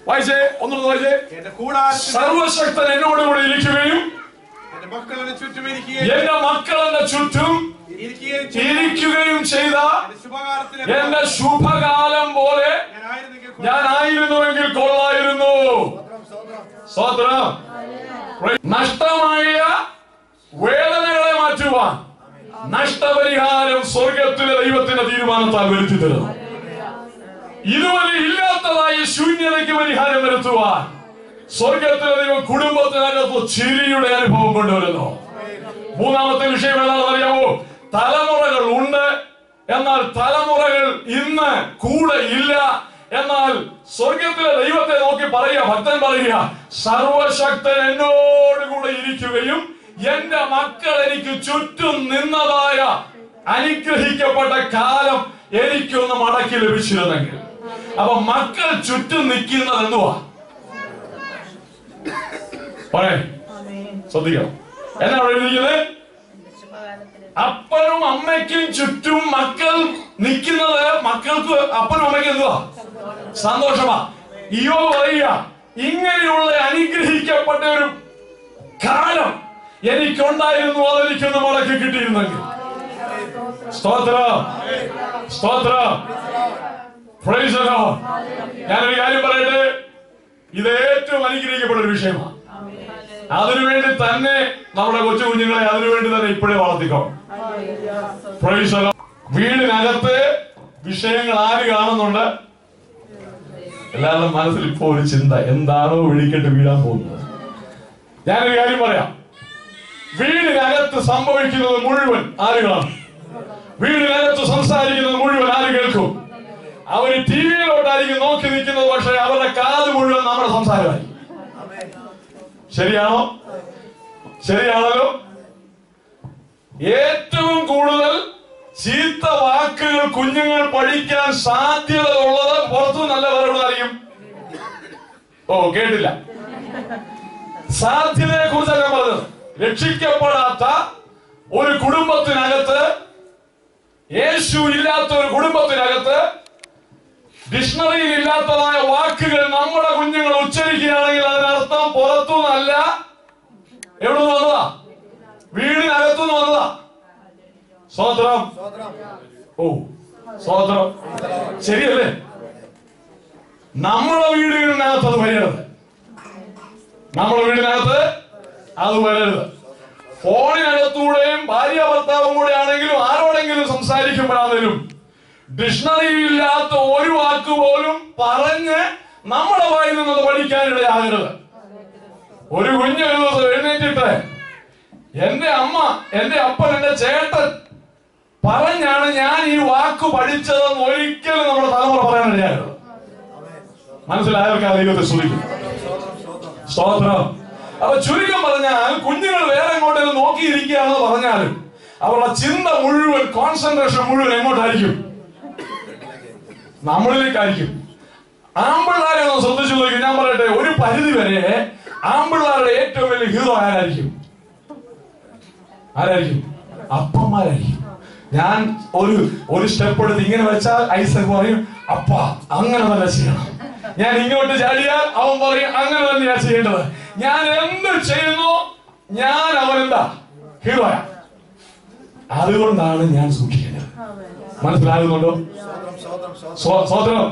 വായിച്ചേ, ഒന്നുകൂടെ വായിച്ചേ. എന്റെ കൂടാരത്തിൽ സർവശക്തൻ എന്നോടുകൂടെ ഇരിക്കുകയും എന്റെ മക്കൾ എന്നെ ചുറ്റും ഇരിക്കുകയും ചെയ്ത എന്റെ ശുഭകാലം പോലെ ഞാനായിരുന്നുവെങ്കിൽ കൊള്ളായിരുന്നു. സ്തോത്രം. നഷ്ടമായ വേദനകളെ മാറ്റുവാൻ നഷ്ടപരിഹാരം സ്വർഗത്തിലെ ദൈവത്തിന്റെ തീരുമാനത്താൽ വരുത്തി തരുന്നു. ഇതുവരെ ഇല്ലാത്തതായ ശൂന്യതയ്ക്ക് പരിഹാരം വരുത്തുവാൻ സ്വർഗത്തിലെ ദൈവം കുടുംബത്തിനകത്ത് ചിരിയുടെ അനുഭവം കൊണ്ടുവരുന്നു. മൂന്നാമത്തെ വിഷയം എന്താണെന്ന് അറിയാമോ? തലമുറകൾ ഉണ്ട്, എന്നാൽ തലമുറകൾ ഇന്ന് കൂടെ ഇല്ല. എന്നാൽ സ്വർഗത്തിലെ ദൈവത്തെ നോക്കി പറയുക, ഭക്തൻ പറയുക, സർവശക്തൻ എന്നോടുകൂടെ ഇരിക്കുകയും എന്റെ മക്കൾ എനിക്ക് ചുറ്റും നിന്നതായ അനുഗ്രഹിക്കപ്പെട്ട കാലം എനിക്കൊന്ന് മടക്കി ലഭിച്ചിരുന്നെങ്കിൽ. അപ്പൊ മക്കൾ ചുറ്റും നിൽക്കുന്നത് എന്തുവാ? ശ്രദ്ധിക്കണം. എന്നാണ് എഴുതിയത്? അപ്പനും അമ്മയ്ക്കും ചുറ്റും മക്കൾ നിൽക്കുന്നത് മക്കൾക്ക് അപ്പനും അമ്മയ്ക്കും എന്തുവാ? സന്തോഷമാ. ഇയ്യോബ് പറയുക, ഇങ്ങനെയുള്ള അനുഗ്രഹിക്കപ്പെട്ട ഒരു കാലം എനിക്കുണ്ടായിരുന്നു, അതെനിക്കൊന്ന് മടക്കി കിട്ടിയിരുന്നെങ്കിൽ. സ്തോത്രം, സ്തോത്രം. Price the Lord. ഞാനൊരു കാര്യം പറയട്ടെ, ഇത് ഏറ്റവും അനുഗ്രഹിക്കപ്പെട്ട ഒരു വിഷയമാണ്. അതിനുവേണ്ടി തന്നെ നമ്മുടെ കൊച്ചു കുഞ്ഞുങ്ങളെ അതിനുവേണ്ടി തന്നെ ഇപ്പോഴേ വളർത്തിക്കോ. Price the Lord. വീടിനകത്ത് വിഷയങ്ങൾ ആര് കാണുന്നുണ്ട്? എല്ലാവരുടെ മനസ്സിൽ ഇപ്പോ ഒരു ചിന്ത, എന്താണോ വെടിക്കെട്ട് വീഴാൻ പോകുന്നത്. ഞാനൊരു കാര്യം പറയാം, വീടിനകത്ത് സംഭവിക്കുന്നത് മുഴുവൻ ആര് കാണും? വീടിനകത്ത് സംസാരിക്കുന്നത് മുഴുവൻ ആര് കേൾക്കും? അവര് ടി വിയിലോട്ടായിരിക്കും നോക്കി നിൽക്കുന്നത്, പക്ഷെ അവരുടെ കാത് മുഴുവൻ നമ്മുടെ സംസാരമായി. ശരിയാണോ? ശരിയാണല്ലോ. ഏറ്റവും കൂടുതൽ ചീത്ത വാക്കുകൾ കുഞ്ഞുങ്ങൾ പഠിക്കാൻ സാധ്യത ഉള്ളത് പുറത്തു നല്ല വേറെവിടായിരിക്കും? ഓ, കേട്ടില്ല. സാധ്യതയെ കുറിച്ചല്ല പറഞ്ഞത്. രക്ഷിക്കപ്പെടാത്ത ഒരു കുടുംബത്തിനകത്ത്, യേശു ഇല്ലാത്ത ഒരു കുടുംബത്തിനകത്ത് ഡിക്ഷണറിയിൽ ഇല്ലാത്തതായ വാക്കുകൾ നമ്മുടെ കുഞ്ഞുങ്ങൾ ഉച്ചരിക്കുകയാണെങ്കിൽ അതിനർത്ഥം പുറത്തുനിന്നല്ല, എവിടെ നിന്ന് വന്നതാ? വീടിനകത്തുനിന്ന് വന്നതാ. സ്തോത്രം. ഓ, സ്തോത്രം. ശരിയല്ലേ? നമ്മുടെ വീടിനകത്ത് അത് വരരുത്. നമ്മുടെ വീടിനകത്ത് അത് വരരുത്. ഫോണിനകത്തൂടെയും ഭാര്യ ഭർത്താവും കൂടെ ആണെങ്കിലും ആരോടെങ്കിലും സംസാരിക്കുമ്പോഴാണെങ്കിലും ഡിക്ഷണറിയില്ലാത്ത ഒരു വാക്ക് പോലും പറഞ്ഞ് നമ്മുടെ വായിൽ നിന്നത് പഠിക്കാനിടയാകരുത്. ഒരു കുഞ്ഞൊരു ദിവസം എഴുന്നേറ്റിട്ട് എന്റെ അമ്മ, എന്റെ അപ്പൻ, എന്റെ ചേട്ടൻ പറഞ്ഞാണ് ഞാൻ ഈ വാക്ക് പഠിച്ചതെന്ന് ഒരിക്കലും നമ്മുടെ തലമുറ പറയാനിടയാകരുത്. മനസ്സിലായവർക്ക് ആ ദൈവത്തെ സ്തുതിക്കും. സ്തോത്രം. അപ്പൊ ചുരുക്കം പറഞ്ഞാൽ, കുഞ്ഞുങ്ങൾ വേറെ എങ്ങോട്ടേലും നോക്കിയിരിക്കുകയാണെന്ന് പറഞ്ഞാലും അവരുടെ ചിന്ത മുഴുവൻ, കോൺസെൻട്രേഷൻ മുഴുവൻ എങ്ങോട്ടായിരിക്കും? നമ്മളിലേക്കായിരിക്കും. ആമ്പിള്ളാരെ ഒന്ന് ശ്രദ്ധിച്ചു നോക്കി. ഞാൻ പറയട്ടെ, ഒരു പരിധി വരെ ആമ്പിള്ളാരുടെ ഏറ്റവും വലിയ ഹീറോ ആരായിരിക്കും? ആരായിരിക്കും? അപ്പന്മാരായിരിക്കും. ഞാൻ ഒരു സ്റ്റെപ്പ് എടുത്ത് ഇങ്ങനെ വെച്ചാൽ ഐസക് പറയും അപ്പ അങ്ങനെ തന്നെ ചെയ്യണം. ഞാൻ ഇങ്ങോട്ട് ചാടിയാൽ അവൻ പറയും അങ്ങനെ തന്നെയാ ചെയ്യേണ്ടത്. ഞാൻ എന്ത് ചെയ്യുന്നു ഞാൻ അവനെന്താ ഹീറോയാ. അതുകൊണ്ടാണ് ഞാൻ സൂക്ഷിക്കേണ്ടത്. മനസ്സിലാകുന്നുണ്ടോ? സ്വതന്ത്രം.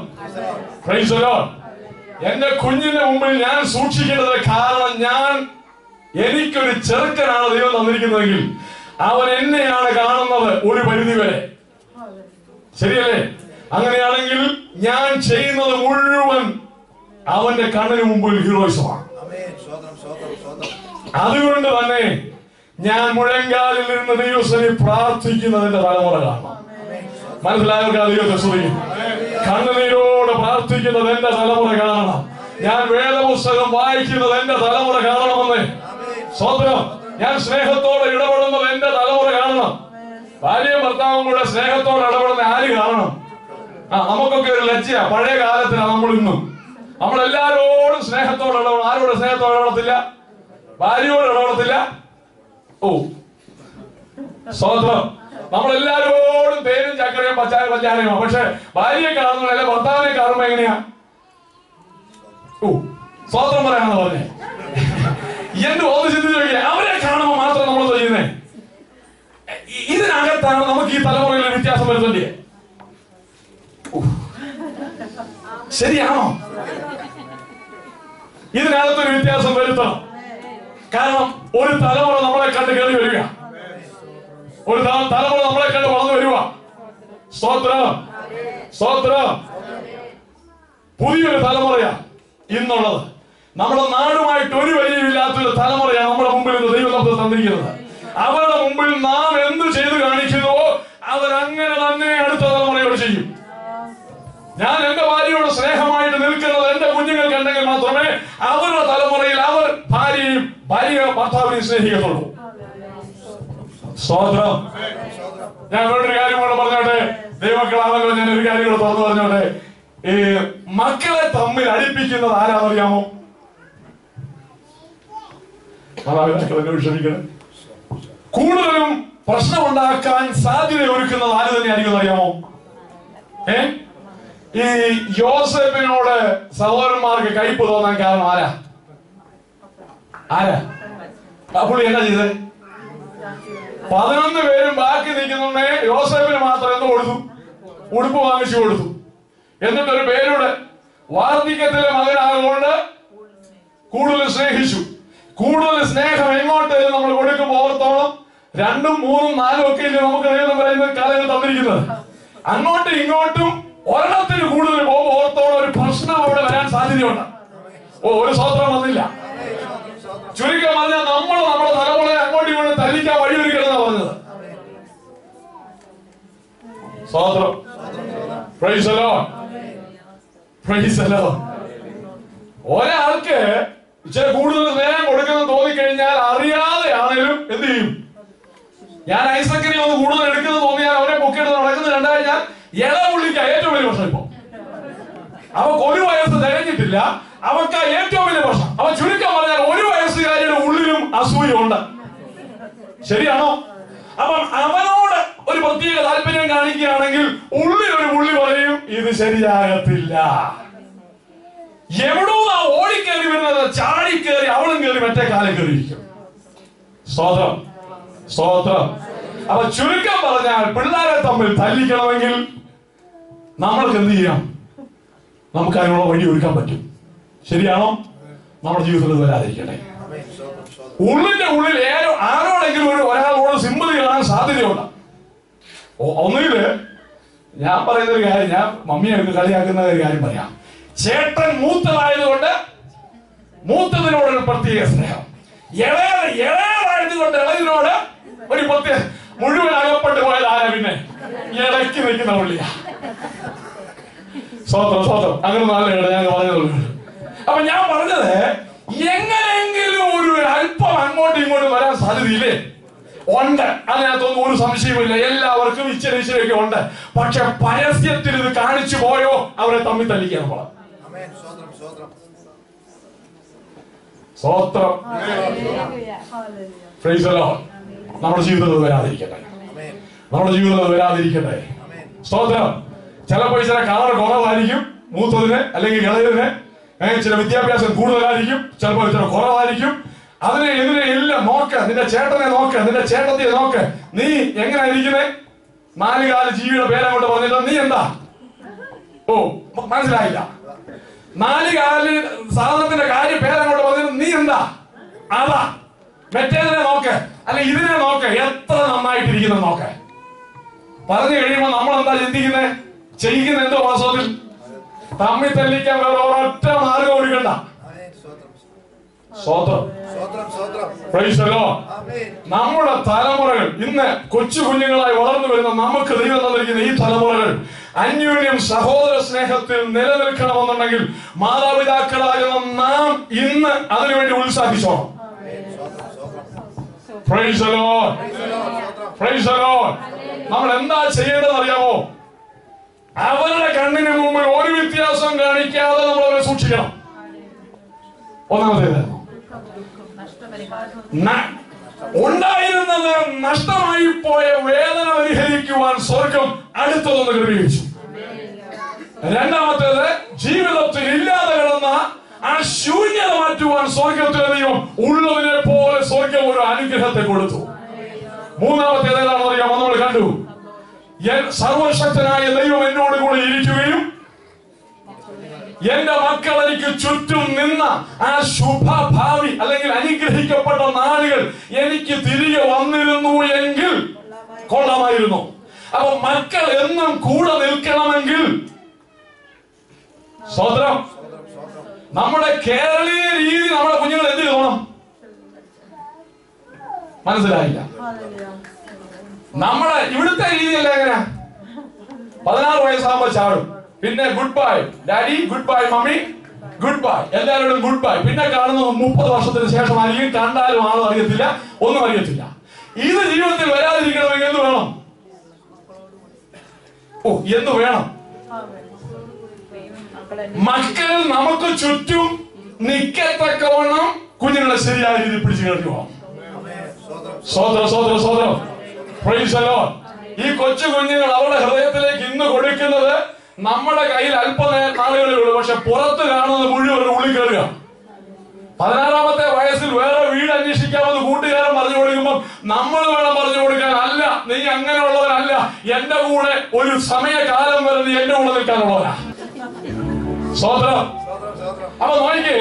Praise the lord. എന്റെ കുഞ്ഞിന്റെ മുമ്പിൽ ഞാൻ സൂക്ഷിക്കേണ്ടത് കാരണം എനിക്കൊരു ചെറുക്കനാണ് ദൈവം തന്നിരിക്കുന്നതെങ്കിൽ അവൻ എന്നെയാണ് കാണുന്നത് ഒരു പരിധി വരെ. ശരിയല്ലേ? അങ്ങനെയാണെങ്കിൽ ഞാൻ ചെയ്യുന്നത് മുഴുവൻ അവന്റെ കണ്ണിന് മുമ്പിൽ ഹീറോയിസമാണ്. അതുകൊണ്ട് തന്നെ ഞാൻ മുഴങ്കാലിൽ നിന്ന് ദൈവസനെ പ്രാർത്ഥിക്കുന്നതിന്റെ തലമുറ കാണണം. മനസ്സിലായവർക്ക് ദൈവത്തെ സ്തുതിക്കും. കണ്ണുനീരോടെ പ്രാർത്ഥിക്കുന്നത് എന്റെ തലമുറ കാണണം. ഞാൻ വേദപുസ്തകം വായിക്കുന്നത് എന്റെ തലമുറ കാണണമെന്ന്. സ്വതന്ത്രം. ഞാൻ സ്നേഹത്തോടെ ഇടപെടുന്നത് എന്റെ തലമുറ കാണണം. ഭാര്യയും ഭർത്താവും കൂടെ സ്നേഹത്തോടെ ഇടപെടുന്ന ആര് കാണണം? നമുക്കൊക്കെ ഒരു ലജ്ജയാ. പഴയ കാലത്തിലാണ് നമ്മളിന്നും. നമ്മളെല്ലാരോടും സ്നേഹത്തോടെ ഇടപെടണം. ആരോട് സ്നേഹത്തോടെ ഇടപെടത്തില്ല? ഭാര്യയോട് ഇടപെടത്തില്ല. സ്വതന്ത്രം. നമ്മളെല്ലാരോടും പേരും ചക്കരയും പഞ്ചാരയും. പക്ഷെ ഭാര്യയെ കാണുന്ന അല്ലെ ഭർത്താവിനെ കാണുമ്പോ എങ്ങനെയാ? സ്വതന്ത്രം പറയാണെന്ന് പറഞ്ഞേ. എന്ത് ഒന്ന് ചിന്തിച്ചു നോക്കിയ അവരെ കാണുമ്പോ മാത്രം നമ്മൾ ചെയ്യുന്നേ. ഇതിനകത്താണ് നമുക്ക് ഈ തലമുറയിൽ വ്യത്യാസം വരുത്തേണ്ടത്. ശരിയാണോ? ഇതിനകത്തൊരു വ്യത്യാസം വരുത്തണം. കാരണം ഒരു തലമുറ നമ്മളെ കണ്ട് കയറി വരിക, ഒരു തലമുറ നമ്മളെ കണ്ട് വളർന്നു വരിക. സ്തോത്രം, സ്തോത്രം. പുതിയൊരു തലമുറയാ ഇന്നുള്ളത്. നമ്മുടെ നാടുമായിട്ട് ഒരു വഴിയുമില്ലാത്തൊരു തലമുറയാണ് നമ്മുടെ മുമ്പിൽ നിന്ന് ദൈവം നമുക്ക് തന്നിരിക്കുന്നത്. അവരുടെ മുമ്പിൽ നാം എന്ത് ചെയ്തു കാണിക്കുന്നുവോ അവരങ്ങനെ തന്നെ അടുത്ത തലമുറയോട് ചെയ്യും. ഞാൻ എന്റെ ഭാര്യയോട് സ്നേഹമായിട്ട് നിൽക്കുന്നത് എന്റെ കുഞ്ഞുങ്ങൾ കണ്ടെങ്കിൽ മാത്രമേ അവരുടെ തലമുറയിൽ അവർ ഭാര്യ ഭർത്താവിനെ സ്നേഹിക്കത്തുള്ളൂ. സ്തോത്രം. ഞാൻ വേറൊരു കാര്യം കൂടെ പറഞ്ഞോട്ടെ. ദൈവമക്കളാണല്ലോ, ഞാൻ ഒരു കാര്യം കൂടെ തുറന്നു പറഞ്ഞോട്ടെ. മക്കളെ തമ്മിൽ അടുപ്പിക്കുന്നത് ആരാന്നറിയാമോ? മാതാപിതാക്കളെ ക്ഷമിക്കണം. കൂടുതലും പ്രശ്നമുണ്ടാക്കാൻ സാധ്യത ഒരുക്കുന്നത് ആര് തന്നെയായിരിക്കും അറിയാമോ? ഈ യോസേഫിനോട് സഹോദരന്മാർക്ക് കയ്പ് തോന്നാൻ കാരണം ആരാ? പുള്ളി എന്നാ ചെയ്തത്? 11 പേരും ബാക്കി നിൽക്കുന്നുണ്ടേ യോസേഫിന് മാത്രം എന്ത് കൊടുത്തു? ഉടുപ്പ് വാങ്ങിച്ചു കൊടുത്തു. എന്നിട്ടൊരു പേരുടെ വാർദ്ധക്യത്തിലെ മകനാകൊണ്ട് കൂടുതൽ സ്നേഹിച്ചു. കൂടുതൽ സ്നേഹം എങ്ങോട്ട് നമ്മൾ കൊടുക്കുമ്പോൾ ഓർത്തോളം 2ഉം 3ഉം 4ഉം ഒക്കെ ഇല്ലേ നമുക്ക് ദൈവം പറയുന്ന കാലങ്ങൾ തന്നിരിക്കുന്നത്. അങ്ങോട്ടും ഇങ്ങോട്ടും ഒരെണ്ണത്തിന് കൂടുതൽ പോകുമ്പോൾ ഓർത്തോളം ഒരു പ്രശ്നം അവിടെ വരാൻ സാധ്യതയുണ്ട്. ഒരു സ്വതന്ത്രം വന്നില്ല. ചുരുക്കം പറഞ്ഞാൽ നമ്മുടെ തലമുറയെ അങ്ങോട്ടും ഇങ്ങോട്ടും തല്ലിക്കാൻ വഴിയൊരുക്കണമെന്നാ പറഞ്ഞത്. സ്വതന്ത്രം. Praise the lord. Praise the lord. ഒരാൾക്ക് ഇച്ചിരി കൂടുതൽ സ്നേഹം കൊടുക്കണം തോന്നിക്കഴിഞ്ഞാൽ അറിയാതെയാണേലും എന്ത് ചെയ്യും? ഞാൻ ഐസക്കിനെ ഒന്ന് കൂടുതൽ എടുക്കുന്നത് തോന്നിയാൽ അവരെ പൊക്കിയെടുത്ത് നടക്കുന്നത് കണ്ടുകഴിഞ്ഞാൽ ഇളപുള്ളിക്കാ ഏറ്റവും വലിയ പ്രശ്നം. ഇപ്പൊ അവക്ക് 1 വയസ്സ് തികഞ്ഞിട്ടില്ല, അവക്ക് ഏറ്റവും വലിയ പ്രശ്നം. അവ ചുരുക്കം പറഞ്ഞാൽ 1 വയസ്സുകാരിയുടെ ഉള്ളിലും അസൂയുണ്ട്. ശരിയാണോ? അപ്പം അവനോട് ഒരു പ്രത്യേക താല്പര്യം കാണിക്കുകയാണെങ്കിൽ ഉള്ളിൽ ഒരു പുള്ളി പറയും ഇത് ശരിയാകത്തില്ല. എവിടോ ആ ഓടിക്കേറി വരുന്നത് ചാടിക്കേറി അവളും കയറി മറ്റേ കാലം കയറിയിരിക്കും. സ്തോത്രം, സ്തോത്രം. അപ്പൊ ചുരുക്കം പറഞ്ഞാൽ പിള്ളേരെ തമ്മിൽ തല്ലിക്കണമെങ്കിൽ നമ്മൾക്ക് എന്ത് ചെയ്യാം? നമുക്ക് അതിനുള്ള വഴി ഒരുക്കാൻ പറ്റും. ശരിയാണോ? നമ്മുടെ ജീവിതത്തിൽ വരാതിരിക്കട്ടെ. ഉള്ളിന്റെ ഉള്ളിൽ ആരോടെങ്കിലും ഒരാളോട് സിമ്പതി കാണാൻ സാധ്യതയുണ്ട്. ഒന്നുകില് ഞാൻ പറയുന്ന ഒരു കാര്യം, ഞാൻ മമ്മിയൊക്കെ കളിയാക്കുന്ന ഒരു കാര്യം പറയാം. ചേട്ടൻ മൂത്തതായതുകൊണ്ട് മൂത്തതിനോടൊരു പ്രത്യേക സ്നേഹം, ഇളയതായതുകൊണ്ട് ഇളയതിനോട് ഒരു പ്രത്യേക. മുഴുവൻ അകപ്പെട്ട് പോയത് ആരാ? പിന്നെ ഇടയ്ക്ക് നിൽക്കുന്ന പുള്ളിയാ. സ്വതന്ത്രം, സ്വതന്ത്രം. അങ്ങനെ നല്ല ഞാൻ പറഞ്ഞതുള്ളൂ. അപ്പൊ ഞാൻ പറഞ്ഞത് എങ്ങനെയെങ്കിലും ഒരു അല്പം അങ്ങോട്ടും ഇങ്ങോട്ടും വരാൻ സാധ്യതയില്ലേ? ഉണ്ട്. അതിനകത്തൊന്നും ഒരു സംശയമില്ല. എല്ലാവർക്കും ഇച്ചിരി ഇച്ചിരിയൊക്കെ ഉണ്ട്. പക്ഷെ പരസ്യത്തിൽ ഇത് കാണിച്ചു പോയോ അവരെ തമ്മിൽ തല്ലിക്കാൻ പോകാം. സ്വതന്ത്രം. Praise the lord. നമ്മുടെ ജീവിതത്തിൽ വരാതിരിക്കട്ടെ. നമ്മുടെ ജീവിതത്തിൽ വരാതിരിക്കട്ടെ. സ്തോത്രം. ചിലപ്പോൾ ചില കളർ കുറവായിരിക്കും മൂത്തതിന് അല്ലെങ്കിൽ ഇളയതിന്, ചില വിദ്യാഭ്യാസം കൂടുതലായിരിക്കും, ചിലപ്പോൾ ചില കുറവായിരിക്കും. ഇതിനെ എല്ലാം നോക്ക്. നിന്റെ ചേട്ടനെ നോക്ക്, നിന്റെ ചേട്ടത്തിയെ നോക്ക്. നീ എങ്ങനെ ഇരിക്കുന്നേ? 4 കാല ജീവിയുടെ പേരങ്ങോട്ട് പറഞ്ഞിട്ട് നീ എന്താ? ഓ, മനസ്സിലായില്ല. 4 കാല് സാധനത്തിന്റെ കാര്യം പേരങ്ങോട്ട് പറഞ്ഞിട്ട് നീ എന്താ? അതാ. മറ്റേതിനെ നോക്ക്, അല്ല ഇതിനെ നോക്ക്, എത്ര നന്നായിട്ടിരിക്കുന്ന നോക്ക്. പറഞ്ഞു കഴിയുമ്പോ നമ്മൾ എന്താ ചിന്തിക്കുന്നത്? ചെയ്യുന്ന എന്തോ വാസ്തവത്തിൽ തമ്മിൽ തല്ലിക്കാൻ വേറെ ഒരൊറ്റ മാർഗം ഒരുക്കണ്ട. നമ്മുടെ തലമുറകൾ ഇന്ന് കൊച്ചു കുഞ്ഞുങ്ങളായി വളർന്നു വരുന്ന നമുക്ക് ദൈവം തന്നിരിക്കുന്ന ഈ തലമുറകൾ അന്യോന്യം സഹോദര സ്നേഹത്തിൽ നിലനിൽക്കണമെന്നുണ്ടെങ്കിൽ മാതാപിതാക്കളാകുന്ന നാം ഇന്ന് അതിനുവേണ്ടി ഉത്സാഹിച്ചോണം. നമ്മൾ എന്താ ചെയ്യേണ്ടത് അറിയാമോ? അവരുടെ കണ്ണിന് മുമ്പിൽ ഒരു വ്യത്യാസം കാണിക്കാതെ നമ്മൾ അവരെ സൂക്ഷിക്കണം. ഒന്നാമത്തേത് ഉണ്ടായിരുന്നത് നഷ്ടമായി പോയ വേദന പരിഹരിക്കുവാൻ സ്വർഗം അടുത്തതൊന്ന് ക്രമീകരിച്ചു. രണ്ടാമത്തേത് ജീവിതത്തിൽ ഇല്ലാതെ കിടന്ന ആ ശൂന്യത മാറ്റുവാൻ സ്വർഗത്തിലെ ദൈവം ഉള്ളതിനെ പോലെ സ്വർഗം ഒരു അനുഗ്രഹത്തെ കൊടുത്തു. മൂന്നാമത്തേത് ഏതാണെന്ന് അറിയാമോ? നമ്മൾ കണ്ടു, സർവശക്തനായ ദൈവം എന്നോട് കൂടെ ഇരിക്കുകയും എന്റെ മക്കൾ എനിക്ക് ചുറ്റും നിന്ന ആ ശുഭഭാവി അല്ലെങ്കിൽ അനുഗ്രഹിക്കപ്പെട്ട നാളുകൾ എനിക്ക് തിരികെ വന്നിരുന്നു എങ്കിൽ കൊള്ളാമായിരുന്നു. അപ്പൊ മക്കൾ എന്നും കൂടെ നിൽക്കണമെങ്കിൽ സ്വതന്ത്രം നമ്മുടെ കേരളീയ രീതി നമ്മുടെ കുഞ്ഞുങ്ങൾ എന്ത് ചെയ്യണം? മനസ്സിലായില്ല. നമ്മുടെ ഇവിടുത്തെ രീതിയല്ല. എങ്ങനെ 16 വയസ്സാകുമ്പോ ചാടും, പിന്നെ good bye daddy, good bye mummy, good bye, എല്ലാവരോടും ഗുഡ് ബൈ. പിന്നെ കാണുന്നത് 30 വർഷത്തിന് ശേഷമായിരിക്കും. കണ്ടാലും ആളും അറിയത്തില്ല, ഒന്നും അറിയത്തില്ല. ഇത് ജീവിതത്തിൽ വരാതിരിക്കണമെങ്കിൽ എന്ത് വേണം? എന്ത് വേണം? മക്കൾ നമുക്ക് ചുറ്റും നിൽക്കത്തക്കവണ്ണം കുഞ്ഞുങ്ങളെ ശരിയായ രീതിയിൽ പിടിച്ചു കേൾക്കുക. സ്വതന്ത്രം. ഈ കൊച്ചു കുഞ്ഞുങ്ങൾ അവരുടെ ഹൃദയത്തിലേക്ക് ഇന്ന് കൊടുക്കുന്നത് നമ്മുടെ കയ്യിൽ നാളുകളേ ഉള്ളൂ. പക്ഷെ പുറത്ത് കാണുന്നത് മുഴുവൻ ഉള്ളിൽ കയറുക. 16-ാമത്തെ വയസ്സിൽ വേറെ വീട് അന്വേഷിക്കാമെന്ന് കൂട്ടുകാരൻ പറഞ്ഞു കൊടുക്കുമ്പോൾ നമ്മൾ വേണം പറഞ്ഞു കൊടുക്കാൻ, അല്ല നീ അങ്ങനെയുള്ളവരല്ല, എന്റെ കൂടെ ഒരു സമയകാലം വരെ നീ എന്റെ കൂടെ നിൽക്കാനുള്ളവരാ. സ്വതന്ത്രം. അപ്പൊ നോക്കിക്കേ,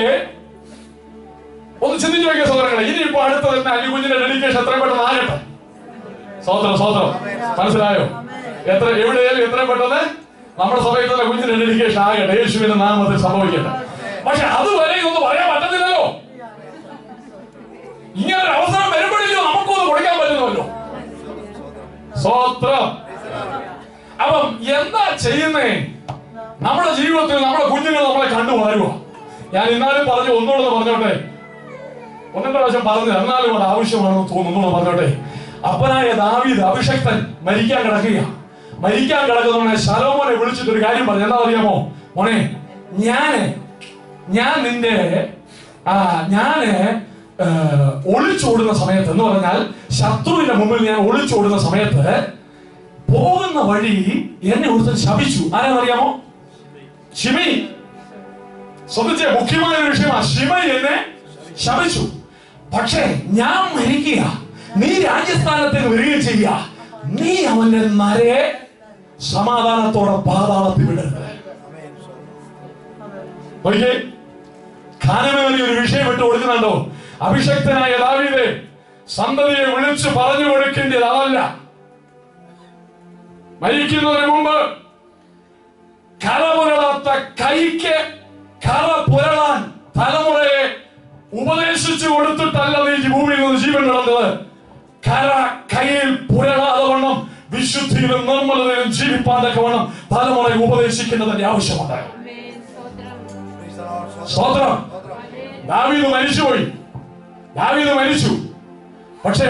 ഒന്ന് ചിന്തിച്ചു നോക്കിയ സഹോദരങ്ങളെ, ഇനിയിപ്പോ അടുത്ത തന്നെ അനികുഞ്ഞിന്റെ ഡെഡിക്കേഷൻ എത്രയും പെട്ടെന്ന് ആകട്ടെ. സ്വതന്ത്രം. മനസ്സിലായോ? എവിടെയാലും എത്രയും പെട്ടെന്ന് നമ്മുടെ സമയത്ത് തന്നെ കുഞ്ഞിന്റെ ഡെഡിക്കേഷൻ ആകട്ടെ. യേശുവിന്റെ നാമത്തിൽ സംഭവിക്കട്ടെ. പക്ഷെ അതുവരെ ഇതൊന്നും പറയാൻ പറ്റത്തില്ലല്ലോ. ഇങ്ങനെ ഒരു അവസരം വരുമ്പോഴല്ലോ നമുക്കൊന്ന് കൊടുക്കാൻ പറ്റുന്നല്ലോ. സ്വതന്ത്രം. അപ്പം എന്താ ചെയ്യുന്നേ? നമ്മുടെ ജീവിതത്തിൽ നമ്മുടെ കുഞ്ഞുങ്ങൾ നമ്മളെ കണ്ടു വളരുക. ഞാൻ ഇന്നാലും പറഞ്ഞു, ഒന്നുകൂടെ പറഞ്ഞോട്ടെ, 1-2 പ്രാവശ്യം പറഞ്ഞു, എന്നാലും അത് ആവശ്യമാണെന്ന് തോന്നുന്നു പറഞ്ഞോട്ടെ. അപ്പനായ ദാവീദ് അഭിഷക്തൻ മരിക്കാൻ കിടക്കുന്നവനെ ശലോമോനെ വിളിച്ചിട്ടൊരു കാര്യം പറഞ്ഞു. എന്താ അറിയാമോ? മോനെ, ഞാൻ നിന്റെ ഒളിച്ചോടുന്ന സമയത്ത് എന്ന് പറഞ്ഞാൽ ശത്രുവിന്റെ മുമ്പിൽ ഞാൻ ഒളിച്ചോടുന്ന സമയത്ത് പോകുന്ന വഴി എന്നെ ഒരുത്തൻ ശപിച്ചു. ആരാന്നറിയാമോ? ശിമയി. ശ്രദ്ധിച്ച മുഖ്യമായ ഒരു വിഷയമാണ്. ശിമയി എന്നെ ശപിച്ചു. പക്ഷേ ഞാൻ മരിക്കുക, നീ രാജ്യസ്ഥാനത്തേക്ക് വരികയും ചെയ്യുക, നീ അവന്റെ നരയെ സമാധാനത്തോടെ പാതാളത്തിൽ വിടരുത്. ഖാനമേറിയ ഒരു വിഷയം ഇട്ട് കൊടുക്കുന്നുണ്ടോ? അഭിഷക്തനായ ദാവീദേ, സന്തതിയെ വിളിച്ചു പറഞ്ഞു കൊടുക്കേണ്ടത് അതല്ല. മരിക്കുന്നതിന് മുമ്പ് കരപുരളാത്ത കൈക്ക് കര പുരളാൻ തലമുറയെ ഉപദേശിച്ചു കൊടുത്തിട്ടല്ല നീ ഭൂമിയിൽ നിന്ന് ജീവൻ നടന്നത്. കര കയ്യിൽ പുരളാതെ വണ്ണം വിശുദ്ധിയിലും നിർമ്മലതയിലും ജീവിപ്പാതൊക്കെ വേണം തലമുറയെ ഉപദേശിക്കുന്നതിന്റെ ആവശ്യമുണ്ട്. സ്തോത്രം. ദാവീദ് മരിച്ചു. പക്ഷേ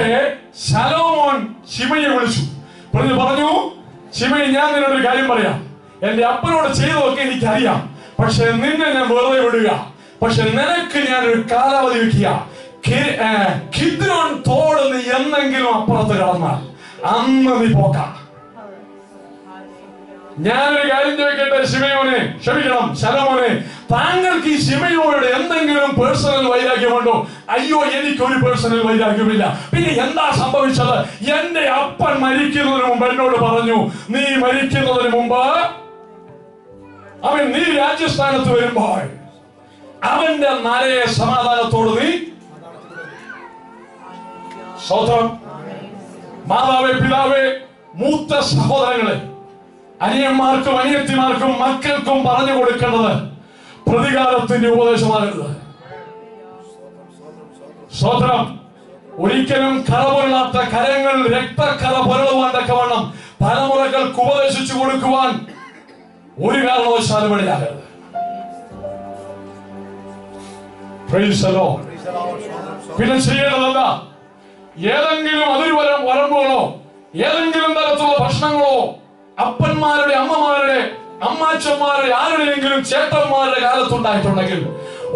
ശലോമോൻ ശിമയെ വിളിച്ചു പറഞ്ഞു, ശിമയെ, ഞാൻ നിന്നോടൊരു കാര്യം പറയാം. എന്റെ അപ്പനോട് ചെയ്തതൊക്കെ എനിക്കറിയാം. പക്ഷെ നിന്നെ ഞാൻ വെറുതെ വിടുക. പക്ഷെ നിനക്ക് ഞാനൊരു കാലാവധി വെക്കുക. കിദ്രോൻ തോട് നീ എന്നെങ്കിലും അപ്പുറത്ത് കടന്നാൽ, അന്ന് നീ പോക്കാം. ഞാനൊരു കാര്യം ചോദിക്കട്ടെ, ശിമയോനെ, ക്ഷമിക്കണം, ശലോമോനെ, താങ്കൾക്ക് ഈ ശിമയോനോട് എന്തെങ്കിലും പേഴ്സണൽ വൈരാഗ്യമുണ്ടോ? അയ്യോ, എനിക്കൊരു പേഴ്സണൽ വൈരാഗ്യമില്ല. പിന്നെ എന്താ സംഭവിച്ചത്? എന്റെ അപ്പൻ മരിക്കുന്നതിന് മുമ്പ് എന്നോട് പറഞ്ഞു, നീ മരിക്കുന്നതിന് മുമ്പ് അവൻ നീ രാജ്യസ്ഥാനത്ത് വരുമ്പോൾ അവന്റെ നരയെ സമാധാനത്തോട് നീ സ്വതം മാതാവേ, പിതാവേ, മൂത്ത സഹോദരങ്ങളെ, അനിയന്മാർക്കും അനിയത്തിമാർക്കും മക്കൾക്കും പറഞ്ഞു കൊടുക്കേണ്ടത് പ്രതികാരത്തിന്റെ ഉപദേശമാകരുത്. സ്വതം ഒരിക്കലും കറപുരളാത്ത കരങ്ങൾ രക്തക്കറ പുരളുവാൻ തക്കവണ്ണം തലമുറകൾക്ക് ഉപദേശിച്ചു കൊടുക്കുവാൻ ഒരു കാരണവശാലും ഇടയാകരുത്. പിന്നെ ചെയ്യേണ്ടത് എന്താ? ഏതെങ്കിലും അതിർവരം വരമ്പുകളോ ഏതെങ്കിലും തരത്തിലുള്ള ഭക്ഷണങ്ങളോ അപ്പന്മാരുടെ, അമ്മമാരുടെ, അമ്മാച്ചന്മാരുടെ, ആരുടെയെങ്കിലും ചേട്ടന്മാരുടെ കാലത്തുണ്ടായിട്ടുണ്ടെങ്കിൽ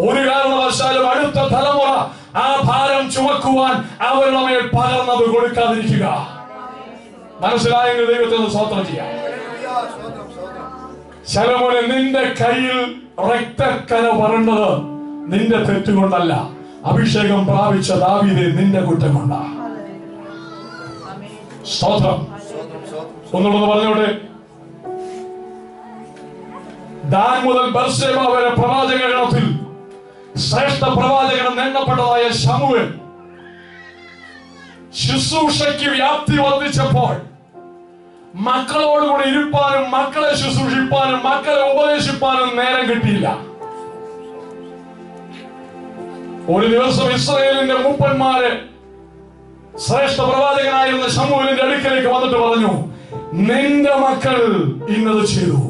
ഒരു കാരണവശാലും അടുത്ത തലമുറ ആ ഭാരം ചുമക്കുവാൻ അവരുടെ മേൽ പകർന്നത് കൊടുക്കാതിരിക്കുക. മനസ്സിലായെങ്കിൽ ദൈവത്തിന് സ്തോത്രം ചെയ്യാം. ശലോമോനെ, നിന്റെ കയ്യിൽ രക്തക്കര വരേണ്ടത് നിന്റെ തെറ്റുകൊണ്ടല്ല, അഭിഷേകം പ്രാപിച്ച ദാവീദേ നിന്റെ കുറ്റം കൊണ്ടാ. സ്തോത്രം. ഒന്നുള്ളത് പറഞ്ഞോട്ടെ. ദാൻ മുതൽ ബർശേബ വരെ പ്രവാചക ഗണത്തിൽ ശ്രേഷ്ഠ പ്രവാചകൻ എണ്ണപ്പെട്ടതായ ശമൂവേൽ ശുശ്രൂഷയ്ക്ക് വ്യാപ്തി വർദ്ധിച്ചപ്പോൾ മക്കളോടുകൂടി ഇരുപ്പാനും മക്കളെ ശുശ്രൂഷിപ്പാനും മക്കളെ ഉപദേശിപ്പാനും നേരം കിട്ടിയില്ല. ഒരു ദിവസം ഇസ്രായേലിന്റെ മൂപ്പന്മാര് ശ്രേഷ്ഠ പ്രവാചകനായിരുന്ന ശമൂവേലിന്റെ അടുക്കലേക്ക് വന്നിട്ട് പറഞ്ഞു, നിന്റെ മക്കൾ ഇന്നത് ചെയ്തു,